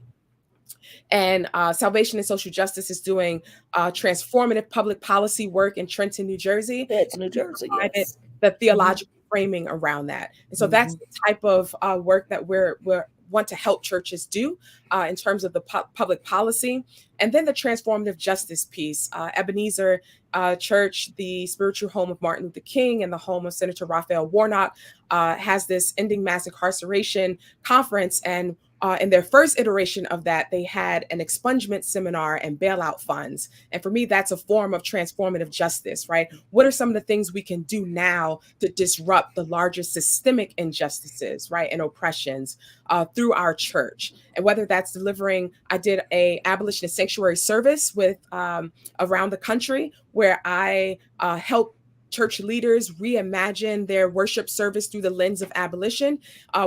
And Salvation and Social Justice is doing transformative public policy work in Trenton, New Jersey. That's New Jersey, yes. The theological framing around that. And so that's the type of work that we're want to help churches do in terms of the public policy. And then the transformative justice piece. Ebenezer Church, the spiritual home of Martin Luther King and the home of Senator Raphael Warnock, has this Ending Mass Incarceration conference. And in their first iteration of that, they had an expungement seminar and bailout funds. And for me, that's a form of transformative justice, right? What are some of the things we can do now to disrupt the larger systemic injustices, right, and oppressions through our church? And whether that's delivering, I did a Abolitionist Sanctuary service with around the country where I helped church leaders reimagine their worship service through the lens of abolition.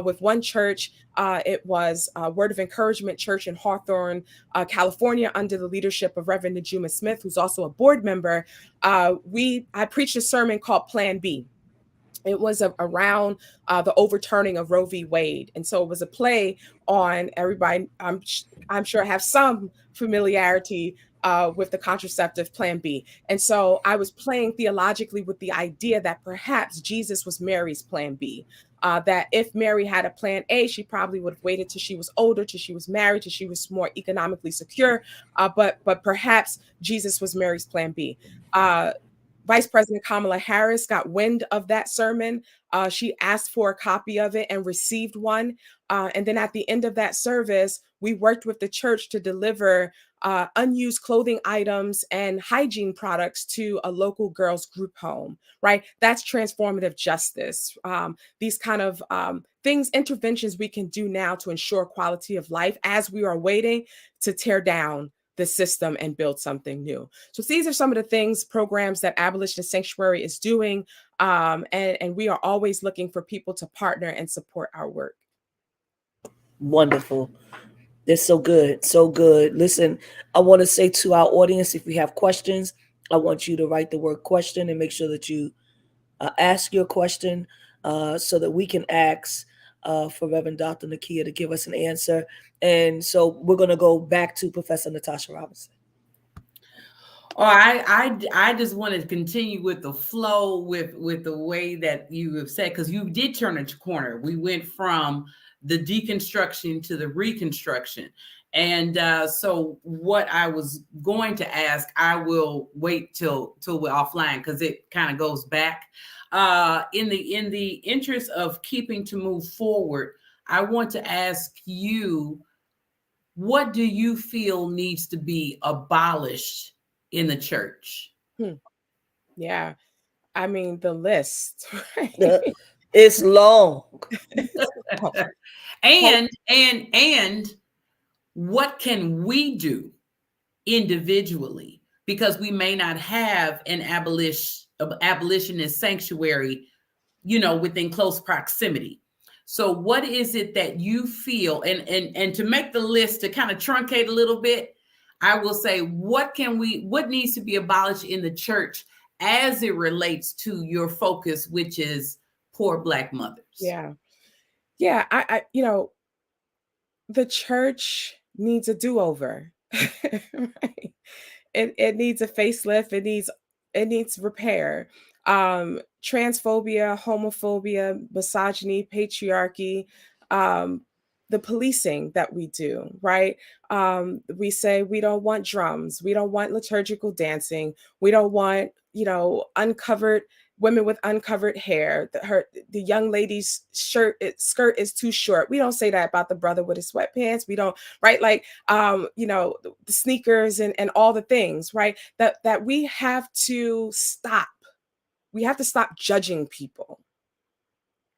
With one church, it was Word of Encouragement Church in Hawthorne, California, under the leadership of Reverend Nikia Smith, who's also a board member. I preached a sermon called Plan B. It was around the overturning of Roe v. Wade. And so it was a play on everybody, I'm sure have some familiarity with the contraceptive Plan B. And so I was playing theologically with the idea that perhaps Jesus was Mary's Plan B. That if Mary had a Plan A, she probably would have waited till she was older, till she was married, till she was more economically secure. But perhaps Jesus was Mary's Plan B. Vice President Kamala Harris got wind of that sermon. She asked for a copy of it and received one. And then at the end of that service, we worked with the church to deliver unused clothing items and hygiene products to a local girls group home, right? That's transformative justice. These kind of things, interventions we can do now to ensure quality of life as we are waiting to tear down the system and build something new. So these are some of the things, programs that Abolitionist Sanctuary is doing. And we are always looking for people to partner and support our work. Wonderful. They're so good. So good. Listen, I want to say to our audience, if we have questions, I want you to write the word question and make sure that you ask your question so that we can ask for Reverend Dr. Nikia to give us an answer. And so we're going to go back to Professor Natasha Robinson. Oh, I just want to continue with the flow with the way that you have said, because you did turn a corner. We went from the deconstruction to the reconstruction. And so what I was going to ask, I will wait till we're offline because it kind of goes back. In the interest of keeping to move forward, I want to ask you, what do you feel needs to be abolished in the church? Yeah, I mean, the list, right? It's long. and what can we do individually? Because we may not have an abolitionist sanctuary, within close proximity. So what is it that you feel, and to make the list, to kind of truncate a little bit, I will say, what needs to be abolished in the church as it relates to your focus, which is poor Black mothers? Yeah. I the church needs a do-over. Right? It needs a facelift. It needs repair. Transphobia, homophobia, misogyny, patriarchy, the policing that we do, right? We say we don't want drums, we don't want liturgical dancing, we don't want, uncovered women with uncovered hair. The young lady's skirt is too short. We don't say that about the brother with his sweatpants. We don't, right? Like, the sneakers and all the things, right? That we have to stop. We have to stop judging people.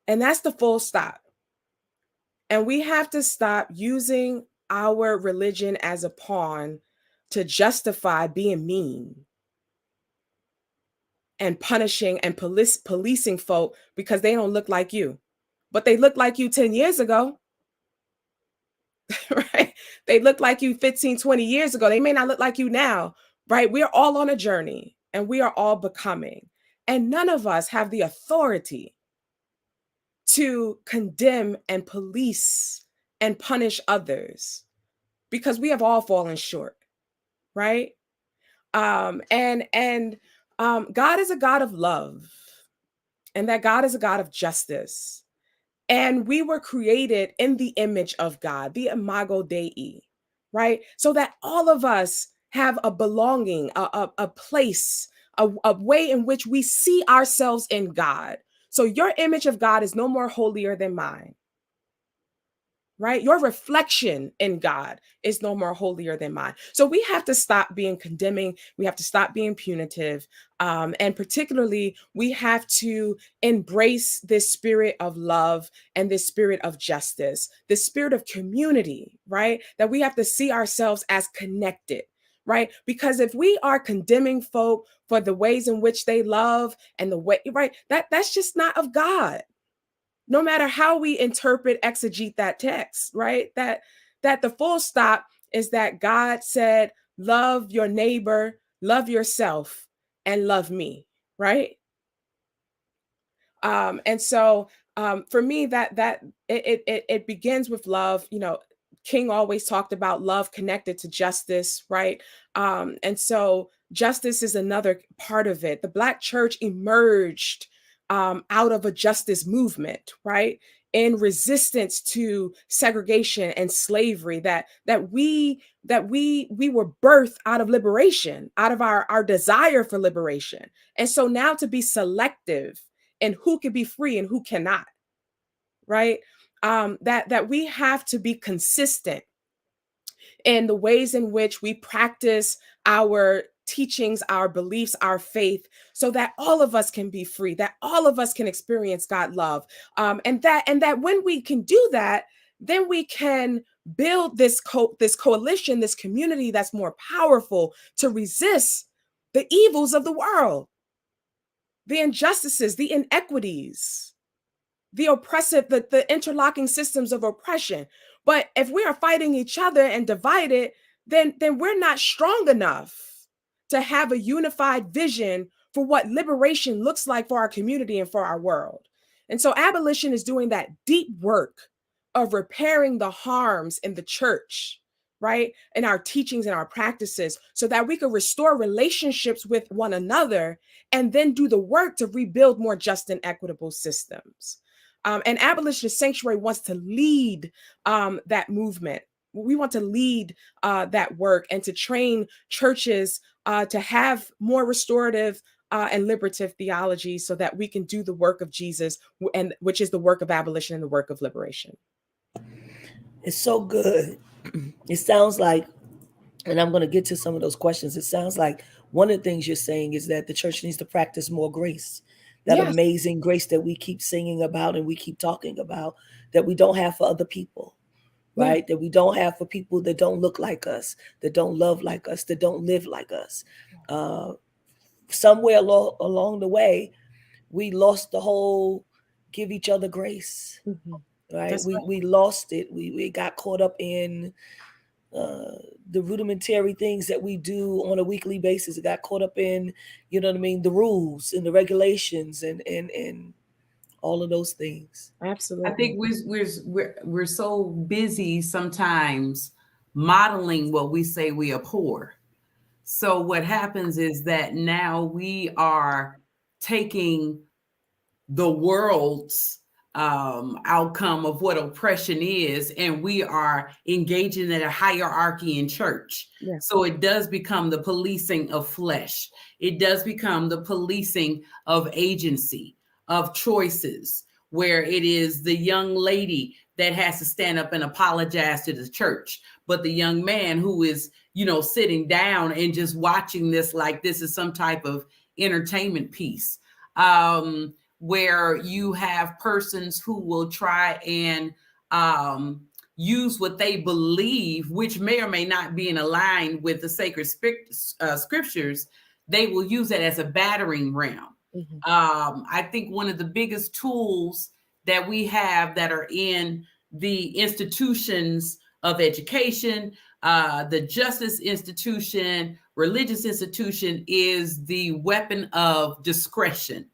And that's the full stop. And we have to stop using our religion as a pawn to justify being mean and punishing and policing folk because they don't look like you. But they looked like you 10 years ago, right? They looked like you 15, 20 years ago. They may not look like you now, right? We're all on a journey and we are all becoming. And none of us have the authority to condemn and police and punish others because we have all fallen short, right? God is a God of love, and that God is a God of justice. And we were created in the image of God, the imago Dei, right? So that all of us have a belonging, a place, a way in which we see ourselves in God. So your image of God is no more holier than mine, right? Your reflection in God is no more holier than mine. So we have to stop being condemning. We have to stop being punitive. And particularly, we have to embrace this spirit of love and this spirit of justice, this spirit of community, right? That we have to see ourselves as connected. Right? Because if we are condemning folk for the ways in which they love and the way, right, that's just not of God. No matter how we interpret, exegete that text, right? That the full stop is that God said, love your neighbor, love yourself, and love me, right? And so for me, that it begins with love. King always talked about love connected to justice, right? And so justice is another part of it. The Black church emerged out of a justice movement, right? In resistance to segregation and slavery, that we were birthed out of liberation, out of our desire for liberation. And so now to be selective in who can be free and who cannot, right? That we have to be consistent in the ways in which we practice our teachings, our beliefs, our faith, so that all of us can be free, that all of us can experience God love. And that when we can do that, then we can build this coalition, this community that's more powerful to resist the evils of the world, the injustices, the inequities, the oppressive, the interlocking systems of oppression. But if we are fighting each other and divided, then we're not strong enough to have a unified vision for what liberation looks like for our community and for our world. And so abolition is doing that deep work of repairing the harms in the church, right? In our teachings and our practices, so that we could restore relationships with one another and then do the work to rebuild more just and equitable systems. And Abolitionist Sanctuary wants to lead that movement. We want to lead that work and to train churches to have more restorative and liberative theology so that we can do the work of Jesus, and which is the work of abolition and the work of liberation. It's so good. It sounds like, and I'm going to get to some of those questions. It sounds like one of the things you're saying is that the church needs to practice more grace. That Yes. amazing grace that we keep singing about and we keep talking about, that we don't have for other people, right? Yeah. That we don't have for people that don't look like us, that don't love like us, that don't live like us. Somewhere along the way, we lost the whole give each other grace, right? We lost it. We got caught up in the rudimentary things that we do on a weekly basis. It got caught up in, the rules and the regulations and all of those things. Absolutely. I think we're so busy sometimes modeling what we say we abhor. So what happens is that now we are taking the world's outcome of what oppression is, and we are engaging in a hierarchy in church. Yeah. So it does become the policing of flesh. It does become the policing of agency, of choices, where it is the young lady that has to stand up and apologize to the church, but the young man who is, sitting down and just watching this like this is some type of entertainment piece. Where you have persons who will try and use what they believe, which may or may not be in line with the sacred scriptures, they will use it as a battering ram. Mm-hmm. I think one of the biggest tools that we have that are in the institutions of education, the justice institution, religious institution, is the weapon of discretion,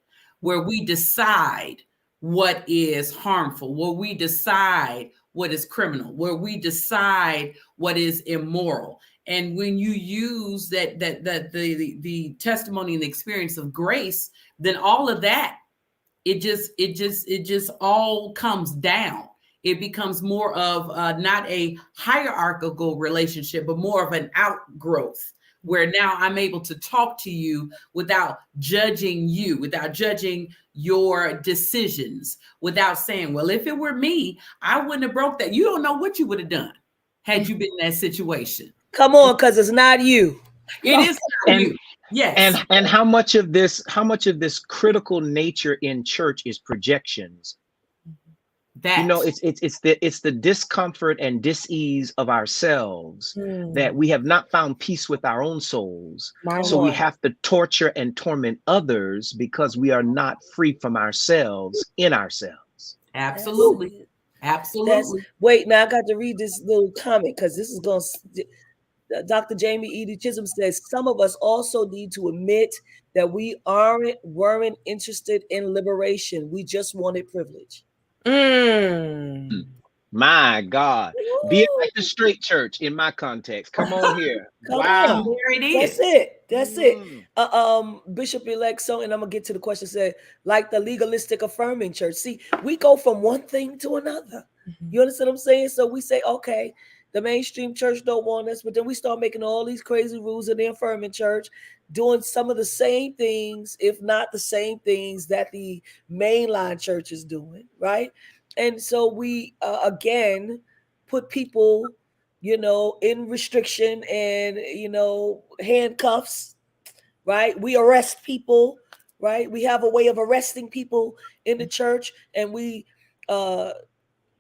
where we decide what is harmful, where we decide what is criminal, where we decide what is immoral. And when you use the testimony and the experience of grace, then all of that, it just all comes down. It becomes more of not a hierarchical relationship, but more of an outgrowth, where now I'm able to talk to you without judging you, without judging your decisions, without saying, well, if it were me, I wouldn't have broke that. You don't know what you would have done had you been in that situation. Come on, because it's not you. It is not you. Yes. And how much of this critical nature in church is projections? It's the discomfort and dis-ease of ourselves that we have not found peace with our own souls. We have to torture and torment others because we are not free from ourselves in ourselves. Absolutely. Wait, now I got to read this little comment because this is going to. Dr. Jamie Edie Chisholm says, some of us also need to admit that we weren't interested in liberation. We just wanted privilege. My God. Be it like the straight church in my context. Come on here. Wow. There it is. That's it. Bishop-Elect so, and I'm gonna get to the question, said, like the legalistic affirming church. See, we go from one thing to another. You understand what I'm saying? So we say, okay, the mainstream church don't want us, but then we start making all these crazy rules in the affirming church, doing some of the same things, if not the same things that the mainline church is doing, right? And so we, again, put people, in restriction and, handcuffs, right? We arrest people, right? We have a way of arresting people in the church, and we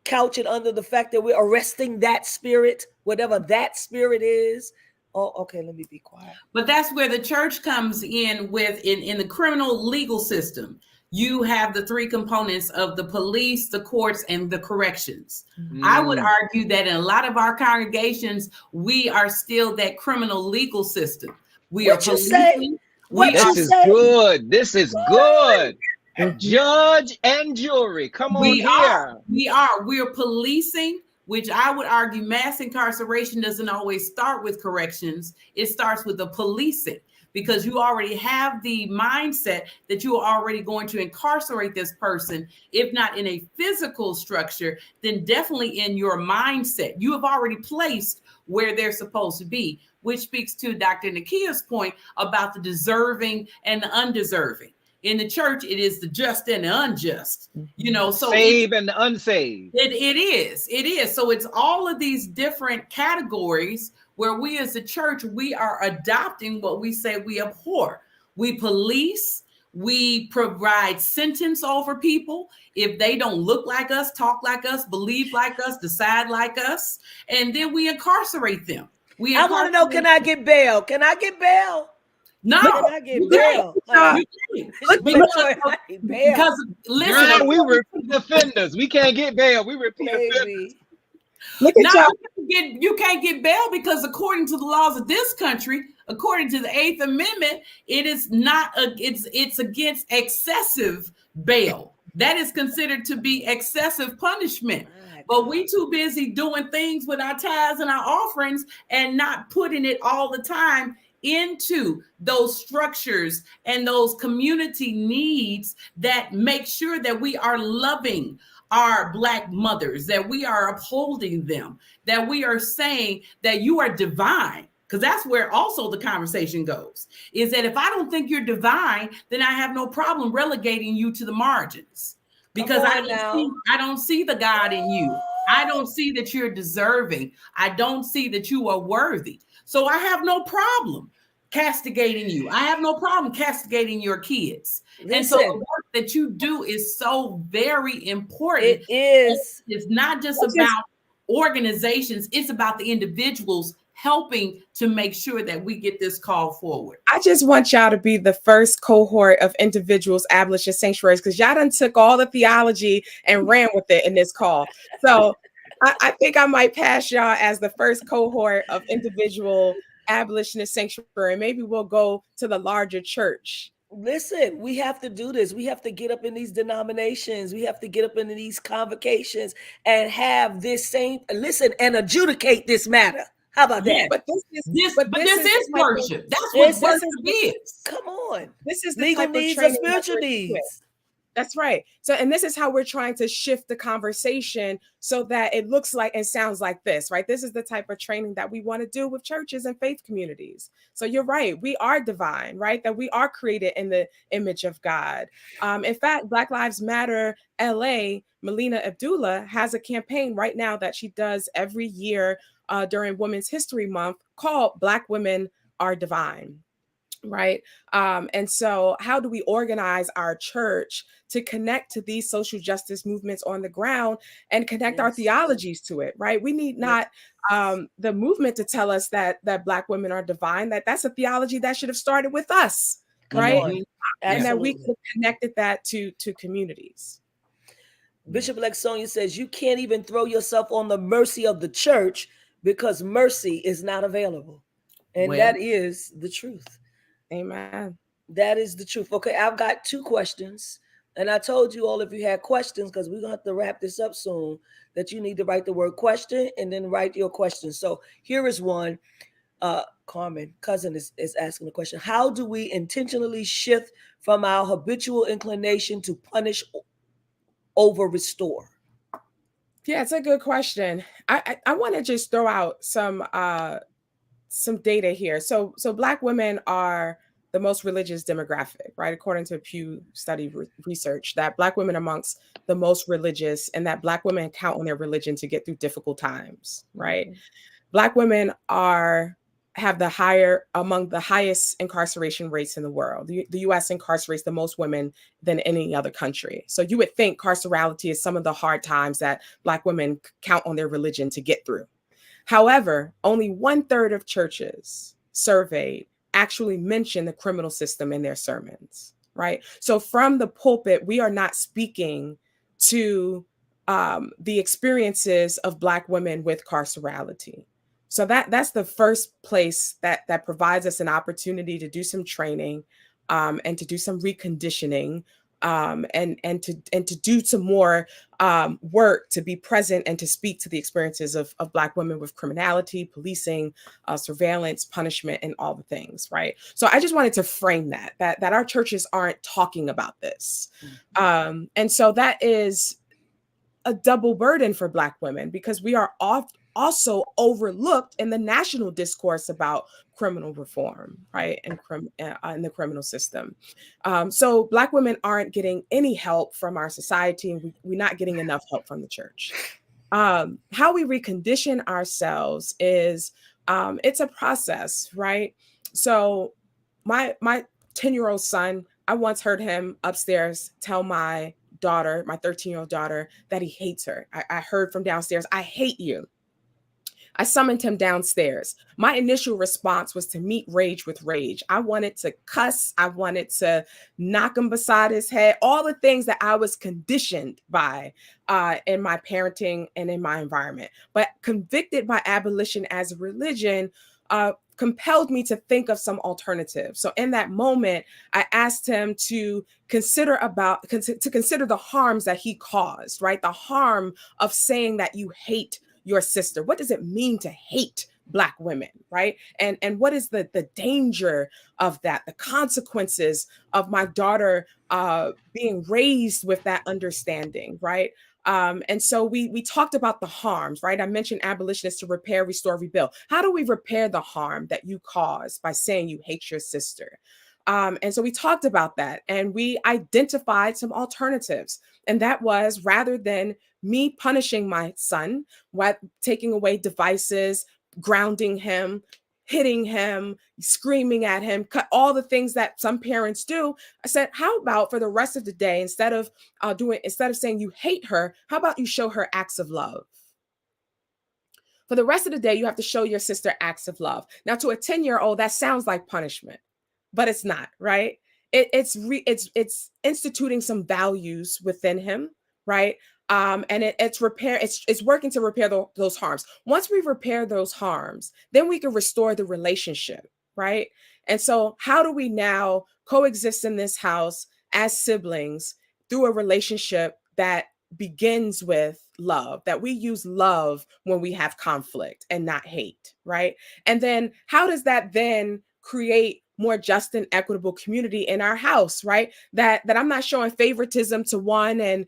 couch it under the fact that we're arresting that spirit, whatever that spirit is. Oh, okay, let me be quiet. But that's where the church comes in with, in the criminal legal system. You have the three components of the police, the courts, and the corrections. I would argue that in a lot of our congregations, we are still that criminal legal system. We are policing. This is good. This is good. Judge and jury, come on here. We are policing, which I would argue mass incarceration doesn't always start with corrections. It starts with the policing, because you already have the mindset that you are already going to incarcerate this person, if not in a physical structure, then definitely in your mindset. You have already placed where they're supposed to be, which speaks to Dr. Nikia's point about the deserving and the undeserving. In the church, it is the just and the unjust, so saved and the unsaved. It is. So it's all of these different categories where we as a church, we are adopting what we say we abhor. We police, we provide sentence over people if they don't look like us, talk like us, believe like us, decide like us, and then we incarcerate them. I want to know, can I get bail? Can I get bail? No, I get bail. Because listen, we repeat offenders. We can't get bail. We repeat offenders. You can't get bail because according to the laws of this country, according to the 8th Amendment, it is not it's against excessive bail. That is considered to be excessive punishment. But we too busy doing things with our tithes and our offerings and not putting it all the time into those structures and those community needs that make sure that we are loving our Black mothers, that we are upholding them, that we are saying that you are divine. Because that's where also the conversation goes, is that if I don't think you're divine, then I have no problem relegating you to the margins, because I don't see the God in you. I don't see that you're deserving. I don't see that you are worthy. So I have no problem castigating you. I have no problem castigating your kids. Listen, and so the work that you do is so very important. It is. It's not just about organizations. It's about the individuals helping to make sure that we get this call forward. I just want y'all to be the first cohort of individuals, abolitionist sanctuaries, because y'all done took all the theology and ran with it in this call. So I think I might pass y'all as the first cohort of individual abolitionist sanctuary. Maybe we'll go to the larger church. Listen, we have to do this. We have to get up in these denominations. We have to get up in these convocations and have this same, listen, and adjudicate this matter. How about that? But this is worship. That's what worship is. Come on. This is the legal type needs of and spiritual needs. That's right. So, and this is how we're trying to shift the conversation so that it looks like and sounds like this, right? This is the type of training that we want to do with churches and faith communities. So you're right. We are divine, right? That we are created in the image of God. In fact, Black Lives Matter LA, Melina Abdullah has a campaign right now that she does every year during Women's History Month called Black Women Are Divine. Right. And so how do we organize our church to connect to these social justice movements on the ground and connect our theologies to it? Right. We need not the movement to tell us that Black women are divine, that's a theology that should have started with us. Right. And that we could connected that to communities. Bishop-Elect Sonia says you can't even throw yourself on the mercy of the church because mercy is not available. And that is the truth. Amen. That is the truth. Okay, I've got 2 questions. And I told you all, if you had questions, because we're going to have to wrap this up soon, that you need to write the word question and then write your question. So here is one. Carmen, cousin, is asking the question. How do we intentionally shift from our habitual inclination to punish over restore? Yeah, it's a good question. I want to just throw out some data here. So Black women are the most religious demographic, right? According to Pew study research, that Black women amongst the most religious, and that Black women count on their religion to get through difficult times, right? Mm-hmm. Black women have among the highest incarceration rates in the world. The U.S. incarcerates the most women than any other country. So you would think carcerality is some of the hard times that Black women count on their religion to get through. However, only 1/3 of churches surveyed actually mention the criminal system in their sermons, right? So from the pulpit, we are not speaking to the experiences of Black women with carcerality. So that's the first place that provides us an opportunity to do some training and to do some reconditioning and to do some more work to be present and to speak to the experiences of Black women with criminality, policing, surveillance, punishment, and all the things, right? So I just wanted to frame that our churches aren't talking about this. Mm-hmm. And so that is a double burden for Black women because we are also overlooked in the national discourse about criminal reform, right? And in the criminal system. So Black women aren't getting any help from our society, and we're not getting enough help from the church. How we recondition ourselves is, it's a process, right? So my 10-year-old son, I once heard him upstairs tell my daughter, my 13-year-old daughter, that he hates her. I heard from downstairs, "I hate you." I summoned him downstairs. My initial response was to meet rage with rage. I wanted to cuss. I wanted to knock him beside his head, all the things that I was conditioned by in my parenting and in my environment. But convicted by abolition as a religion compelled me to think of some alternatives. So in that moment, I asked him to consider the harms that he caused, right? The harm of saying that you hate your sister. What does it mean to hate Black women, right? And what is the danger of that, the consequences of my daughter being raised with that understanding, right? And so we talked about the harms, right? I mentioned abolitionists to repair, restore, rebuild. How do we repair the harm that you caused by saying you hate your sister? And so we talked about that, and we identified some alternatives. And that was, rather than me punishing my son, taking away devices, grounding him, hitting him, screaming at him, cut all the things that some parents do, I said, how about for the rest of the day, instead of saying you hate her, how about you show her acts of love? For the rest of the day, you have to show your sister acts of love. Now, to a 10-year-old, that sounds like punishment, but it's not, right? It's instituting some values within him, right? And it's working to repair those harms. Once we repair those harms, then we can restore the relationship, right? And so how do we now coexist in this house as siblings through a relationship that begins with love, that we use love when we have conflict and not hate, right? And then how does that then create more just and equitable community in our house, right? That I'm not showing favoritism to one and,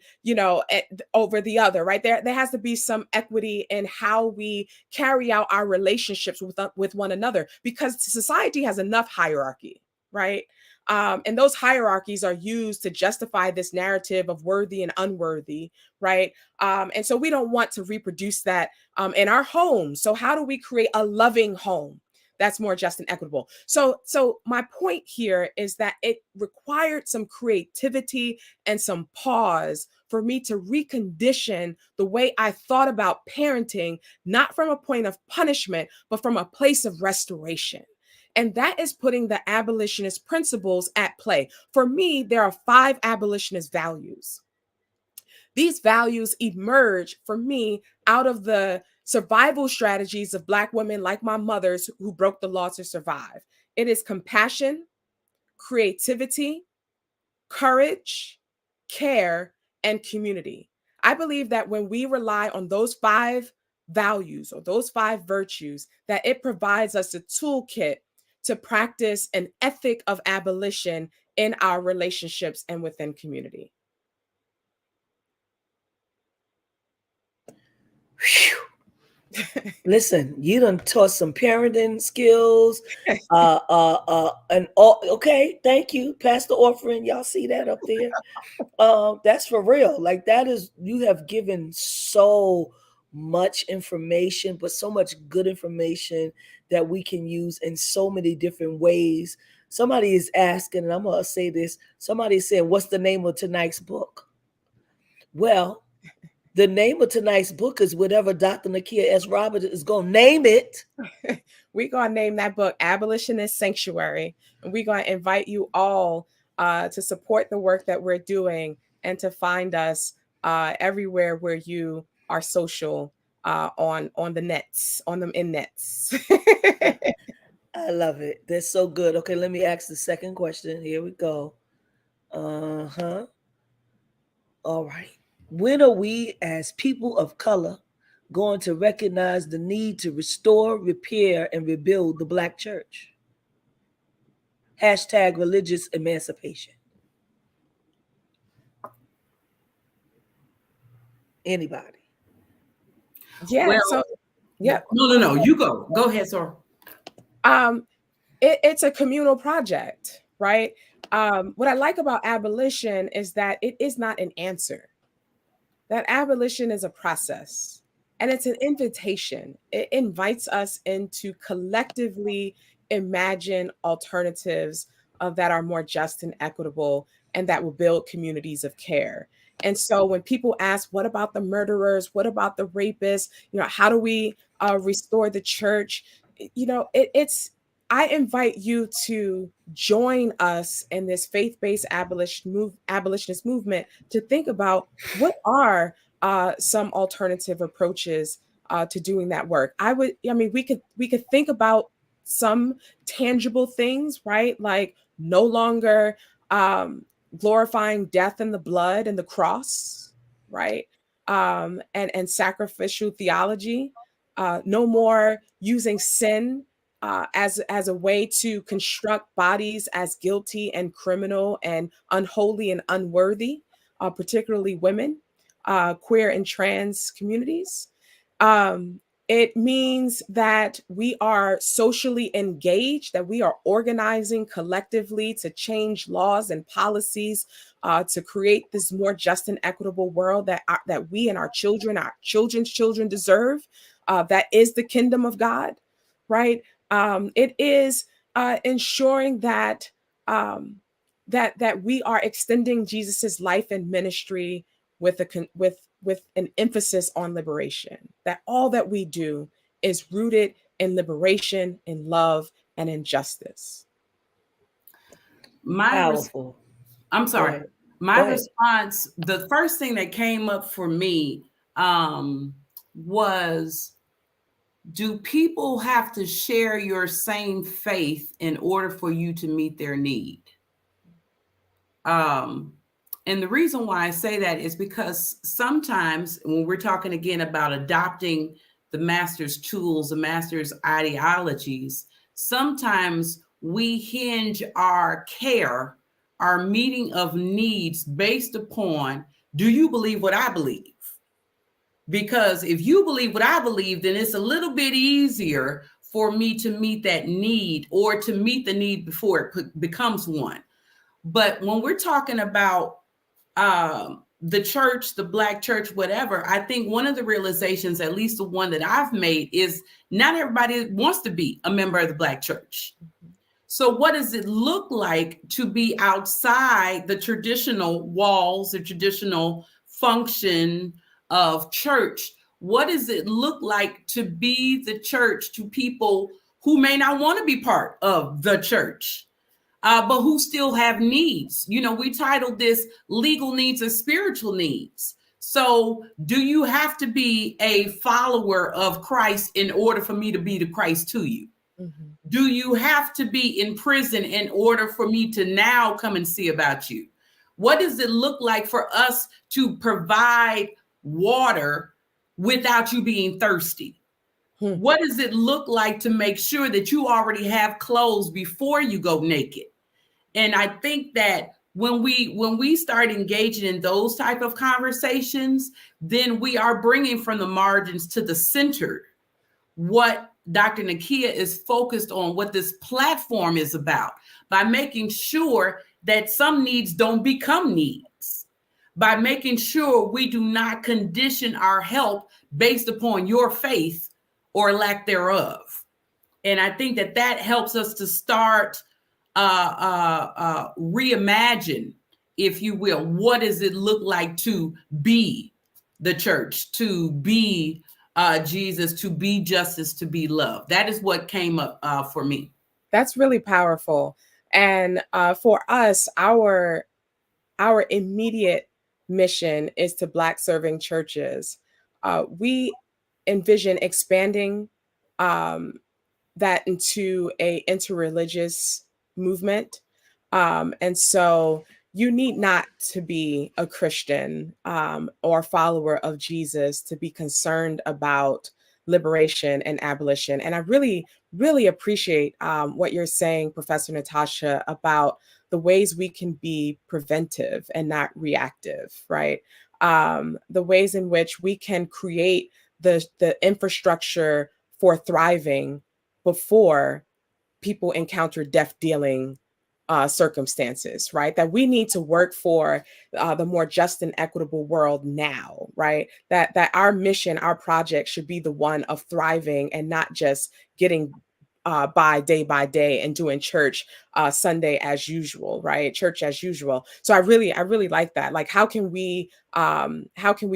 over the other, right? There has to be some equity in how we carry out our relationships with one another, because society has enough hierarchy, right? And those hierarchies are used to justify this narrative of worthy and unworthy, right? And so we don't want to reproduce that in our homes. So how do we create a loving home that's more just and equitable? So my point here is that it required some creativity and some pause for me to recondition the way I thought about parenting, not from a point of punishment, but from a place of restoration. And that is putting the abolitionist principles at play. For me, there are 5 abolitionist values. These values emerge for me out of the survival strategies of Black women like my mother's who broke the law to survive. It is compassion, creativity, courage, care, and community. I believe that when we rely on those 5 values or those 5 virtues, that it provides us a toolkit to practice an ethic of abolition in our relationships and within community. Listen, you done taught some parenting skills. And all okay, thank you. Pastor Orphan, y'all see that up there? That's for real. Like, that is, you have given so much information, but so much good information that we can use in so many different ways. Somebody is asking, and I'm gonna say this, somebody said, what's the name of tonight's book? Well, the name of tonight's book is whatever Dr. Nikia S. Robert is going to name it. We're going to name that book Abolitionist Sanctuary. And we're going to invite you all to support the work that we're doing and to find us everywhere where you are social on the nets, on them in nets. I love it. That's so good. Okay, let me ask the second question. Here we go. All right. When are we as people of color going to recognize the need to restore, repair, and rebuild the Black church? Hashtag religious emancipation. Anybody? Yeah. Well, so, yeah. No. You go. Go ahead, sir. It's a communal project, right? What I like about abolition is that it is not an answer. That abolition is a process, and it's an invitation. It invites us into collectively imagine alternatives that are more just and equitable and that will build communities of care. And so when people ask, what about the murderers? What about the rapists? How do we restore the church? I invite you to join us in this faith-based abolitionist movement to think about what are some alternative approaches to doing that work. We could think about some tangible things, right? Like no longer glorifying death and the blood and the cross, right? And sacrificial theology. no more using sin as a way to construct bodies as guilty and criminal and unholy and unworthy, particularly women, queer and trans communities. It means that we are socially engaged, that we are organizing collectively to change laws and policies to create this more just and equitable world that we and our children's children deserve. That is the kingdom of God, right? It is ensuring that that we are extending Jesus's life and ministry with an emphasis on liberation. That all that we do is rooted in liberation, in love, and in justice. Powerful. I'm Go sorry. ahead. My response, the first thing that came up for me was, do people have to share your same faith in order for you to meet their need? And the reason why I say that is because sometimes when we're talking again about adopting the master's tools, the master's ideologies, sometimes we hinge our care, our meeting of needs based upon, do you believe what I believe? Because if you believe what I believe, then it's a little bit easier for me to meet that need, or to meet the need before it becomes one. But when we're talking about the church, the Black church, whatever, I think one of the realizations, at least the one that I've made, is not everybody wants to be a member of the Black church. So what does it look like to be outside the traditional walls, the traditional function of church? What does it look like to be the church to people who may not want to be part of the church, but who still have needs? You know, we titled this Legal Needs or Spiritual Needs. So do you have to be a follower of Christ in order for me to be the Christ to you? Mm-hmm. Do you have to be in prison in order for me to now come and see about you? What does it look like for us to provide water without you being thirsty? What does it look like to make sure that you already have clothes before you go naked? And I think that when we start engaging in those type of conversations, then we are bringing from the margins to the center what Dr. Nikia is focused on, what this platform is about, by making sure that some needs don't become needs, by making sure we do not condition our help based upon your faith or lack thereof. And I think that that helps us to start reimagine, if you will, what does it look like to be the church, to be Jesus, to be justice, to be love. That is what came up for me. That's really powerful. And for us, our immediate mission is to Black serving churches. We envision expanding that into a interreligious movement. And so you need not to be a Christian or follower of Jesus to be concerned about liberation and abolition. And I really, really appreciate what you're saying, Professor Natasha, about the ways we can be preventive and not reactive, right? The ways in which we can create the infrastructure for thriving before people encounter death dealing circumstances, right? That we need to work for the more just and equitable world now, right? That our mission, our project should be the one of thriving and not just getting by day and doing church Sunday as usual, right? Church as usual. So I really like that. Like, how can we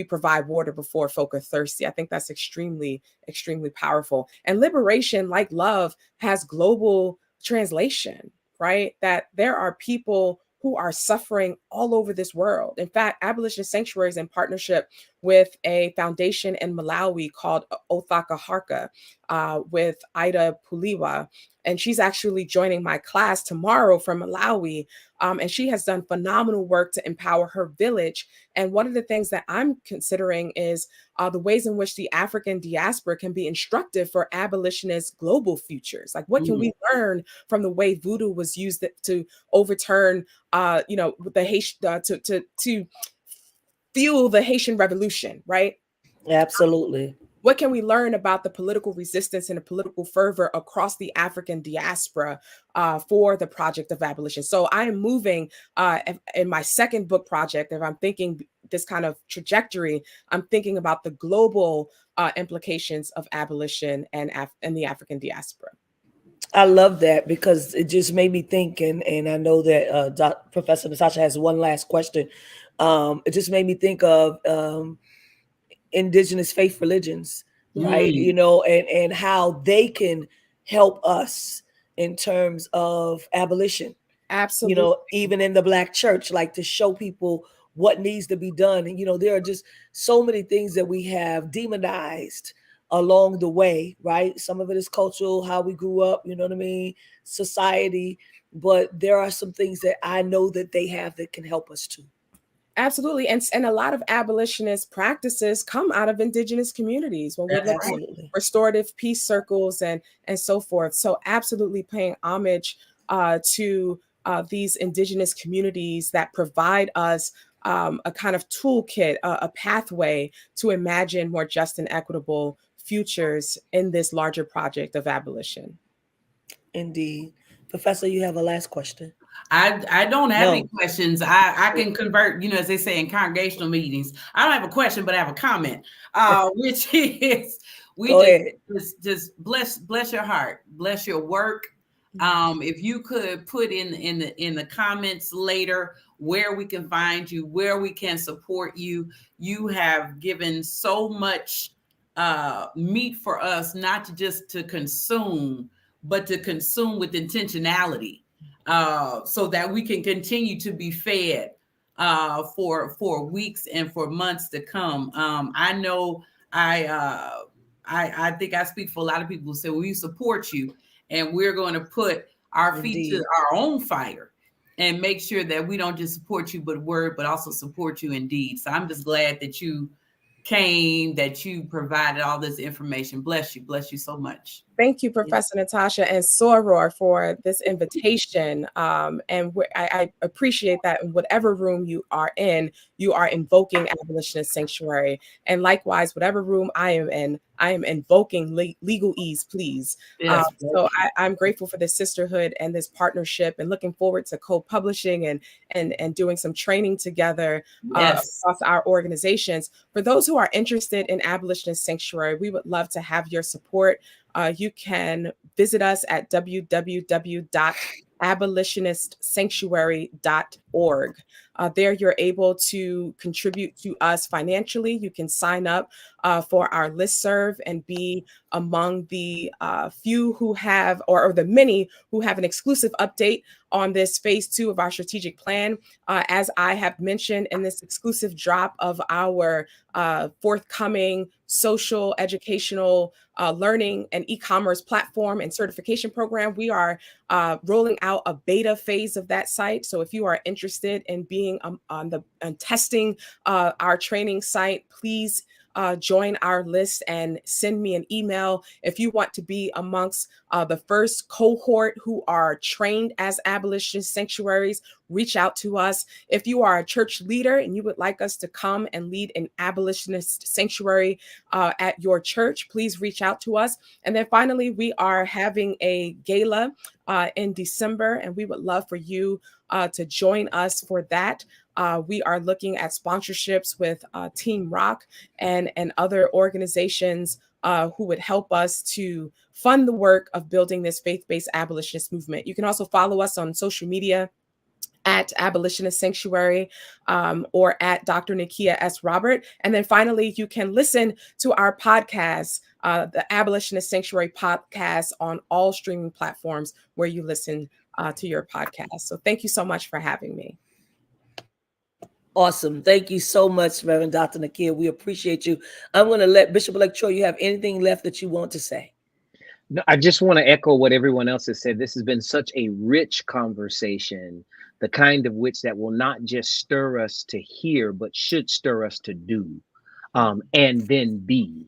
provide water before folk are thirsty? I think that's extremely, extremely powerful. And liberation, like love, has global translation, right? That there are people who are suffering all over this world. In fact, Abolitionist Sanctuary is in partnership with a foundation in Malawi called Othaka Harka with Ida Puliwa. and she's actually joining my class tomorrow from Malawi. And she has done phenomenal work to empower her village. And one of the things that I'm considering is the ways in which the African diaspora can be instructive for abolitionist global futures. Like, what can we learn from the way voodoo was used to overturn, the Haitian, to fuel the Haitian Revolution, right? Absolutely. What can we learn about the political resistance and the political fervor across the African diaspora for the project of abolition? So I am moving in my second book project. If I'm thinking this kind of trajectory, I'm thinking about the global implications of abolition and the African diaspora. I love that, because it just made me think, and I know that Professor Natasha has one last question. It just made me think of indigenous faith religions, right? And how they can help us in terms of abolition. Absolutely. Even in the Black church, like, to show people what needs to be done. And there are just so many things that we have demonized along the way, right? Some of it is cultural, how we grew up, you know what I mean, society, but there are some things that I know that they have that can help us too. Absolutely. And a lot of abolitionist practices come out of indigenous communities when we look at restorative peace circles and so forth. So absolutely paying homage to these indigenous communities that provide us a kind of toolkit, a pathway to imagine more just and equitable futures in this larger project of abolition. Indeed. Professor, you have a last question? I don't have any questions. I can convert, as they say in congregational meetings. I don't have a question, but I have a comment, which is just bless your heart, bless your work. If you could put in the comments later where we can find you, where we can support you. You have given so much meat for us, not just to consume, but to consume with intentionality. So that we can continue to be fed for weeks and for months to come. I know I think I speak for a lot of people who say, well, we support you, and we're going to put our feet to our own fire and make sure that we don't just support you but word, but also support you in deed. So I'm just glad that you came, that you provided all this information. Bless you so much. Thank you, Professor Natasha and Soror, for this invitation. And I appreciate that in whatever room you are invoking Abolitionist Sanctuary. And likewise, whatever room I am invoking Legaleaze Please. Yes. So I'm grateful for this sisterhood and this partnership, and looking forward to co-publishing and doing some training together across our organizations. For those who are interested in Abolitionist Sanctuary, we would love to have your support. You can visit us at www.abolitionistsanctuary.org. There you're able to contribute to us financially. You can sign up for our listserv and be among the few who have, or the many who have, an exclusive update on this phase 2 of our strategic plan. As I have mentioned in this exclusive drop of our forthcoming social, educational, learning and e-commerce platform and certification program, we are rolling out a beta phase of that site. So if you are interested in being on testing our training site, please join our list and send me an email. If you want to be amongst the first cohort who are trained as abolitionist sanctuaries, reach out to us. If you are a church leader and you would like us to come and lead an abolitionist sanctuary at your church, please reach out to us. And then finally, we are having a gala in December, and we would love for you to join us for that. We are looking at sponsorships with Team Rock and other organizations who would help us to fund the work of building this faith-based abolitionist movement. You can also follow us on social media at Abolitionist Sanctuary or at Dr. Nikia S. Robert. And then finally, you can listen to our podcast, the Abolitionist Sanctuary podcast, on all streaming platforms where you listen to your podcast. So thank you so much for having me. Awesome. Thank you so much, Reverend Dr. Nikia. We appreciate you. I'm going to let Bishop-Elect Troy, you have anything left that you want to say? No, I just want to echo what everyone else has said. This has been such a rich conversation, the kind of which that will not just stir us to hear, but should stir us to do, and then be.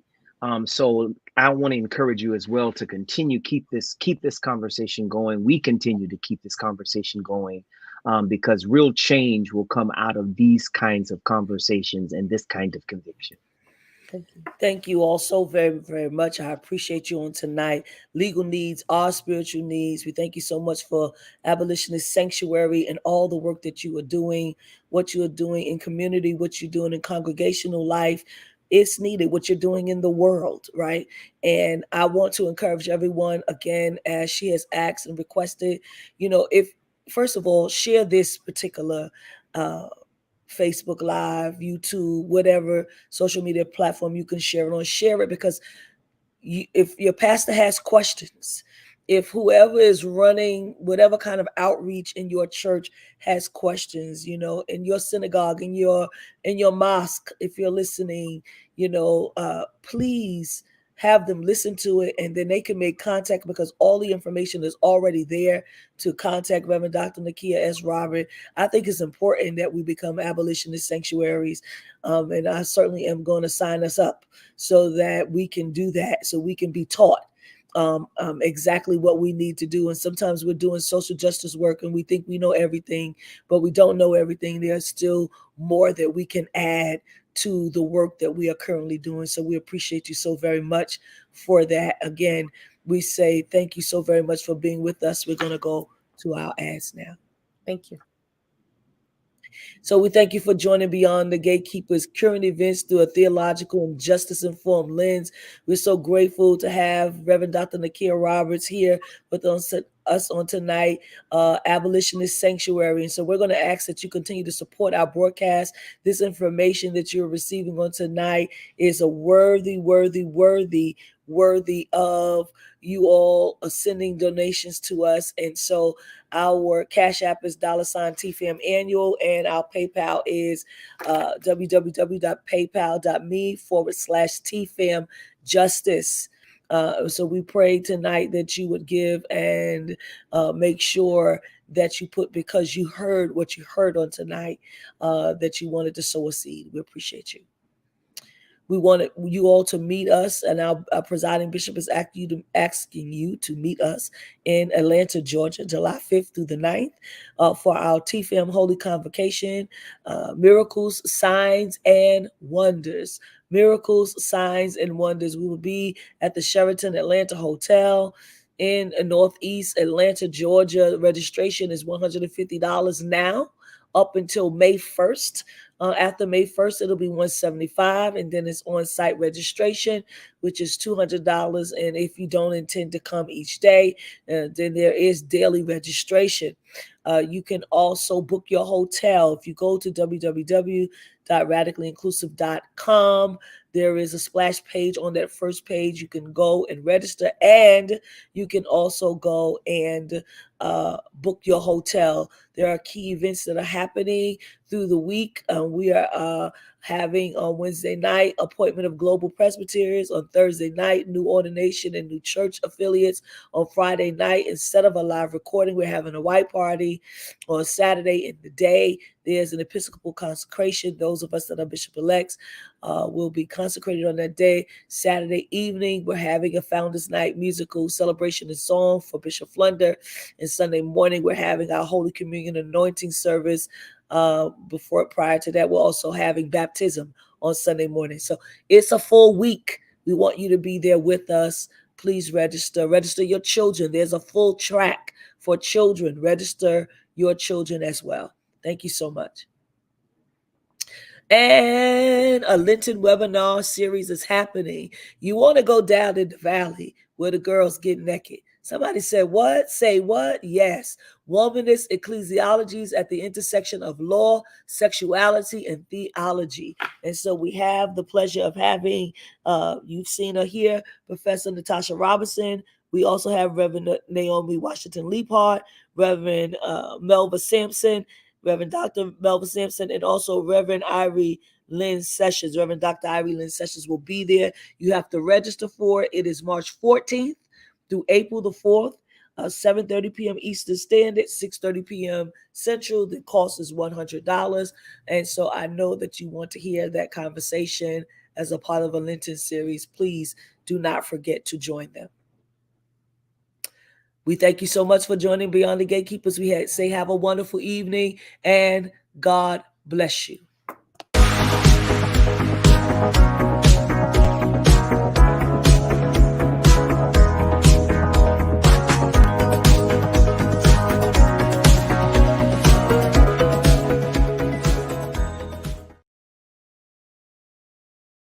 So I want to encourage you as well to continue keep this conversation going. We continue to keep this conversation going, because real change will come out of these kinds of conversations and this kind of conviction. Thank you. Thank you all so very, very much. I appreciate you on tonight. Legal needs are spiritual needs. We thank you so much for Abolitionist Sanctuary and all the work that you are doing, what you are doing in community, what you're doing in congregational life. It's needed, what you're doing in the world, right? And I want to encourage everyone, again, as she has asked and requested, if, first of all, share this particular Facebook Live, YouTube, whatever social media platform you can share it on. Share it, because if your pastor has questions, if whoever is running whatever kind of outreach in your church has questions, in your synagogue, in your mosque, if you're listening, please have them listen to it, and then they can make contact, because all the information is already there to contact Reverend Dr. Nikia S. Robert. I think it's important that we become abolitionist sanctuaries, and I certainly am going to sign us up so that we can do that, so we can be taught exactly what we need to do. And sometimes we're doing social justice work and we think we know everything, but we don't know everything. There's still more that we can add to the work that we are currently doing. So we appreciate you so very much for that. Again, we say thank you so very much for being with us. We're going to go to our ads now. Thank you. So we thank you for joining Beyond the Gatekeepers, current events through a theological and justice-informed lens. We're so grateful to have Reverend Dr. Nikia Roberts here with us on tonight, Abolitionist Sanctuary. And so we're going to ask that you continue to support our broadcast. This information that you're receiving on tonight is a worthy of you all sending donations to us. And so our Cash App is $TFAM annual, and our PayPal is www.paypal.me/TFAM justice. So we pray tonight that you would give and make sure that you put, because you heard what you heard on tonight, that you wanted to sow a seed. We appreciate you. We want you all to meet us, and our presiding bishop is asking you to meet us in Atlanta, Georgia, July 5th through the 9th for our TFAM Holy Convocation, Miracles, Signs, and Wonders. Miracles, Signs, and Wonders. We will be at the Sheraton Atlanta Hotel in Northeast Atlanta, Georgia. Registration is $150 now, up until May 1st. After May 1st, it'll be $175, and then it's on-site registration, which is $200. And if you don't intend to come each day, then there is daily registration. You can also book your hotel. If you go to www.radicallyinclusive.com, there is a splash page. On that first page, you can go and register, and you can also go and book your hotel. There are key events that are happening through the week. We are having on Wednesday night, appointment of global presbyteries. On Thursday night, new ordination and new church affiliates. On Friday night, instead of a live recording, we're having a white party. On Saturday in the day, there's an Episcopal consecration. Those of us that are Bishop-Elects will be consecrated on that day. Saturday evening, we're having a Founders Night musical celebration and song for Bishop Flunder. And Sunday morning, we're having our Holy Communion anointing service. Prior to that, we're also having baptism on Sunday morning. So it's a full week. We want you to be there with us. Please register your children. There's a full track for children. Register your children as well. Thank you so much. And a Lenten webinar series is happening. You want to go down in the valley where the girls get naked. Somebody said, what? Say what? Yes. Womanist ecclesiologies at the intersection of law, sexuality, and theology. And so we have the pleasure of having, you've seen her here, Professor Natasha Robinson. We also have Reverend Naomi Washington Leapart, Reverend Melva Sampson, Reverend Dr. Melva Sampson, and also Reverend Irie Lynn Sessions. Reverend Dr. Irie Lynn Sessions will be there. You have to register for it. It is March 14th through April the 4th, 7:30 p.m. Eastern Standard, 6:30 p.m. Central. The cost is $100. And so I know that you want to hear that conversation as a part of a Lenten series. Please do not forget to join them. We thank you so much for joining Beyond the Gatekeepers. We say have a wonderful evening and God bless you.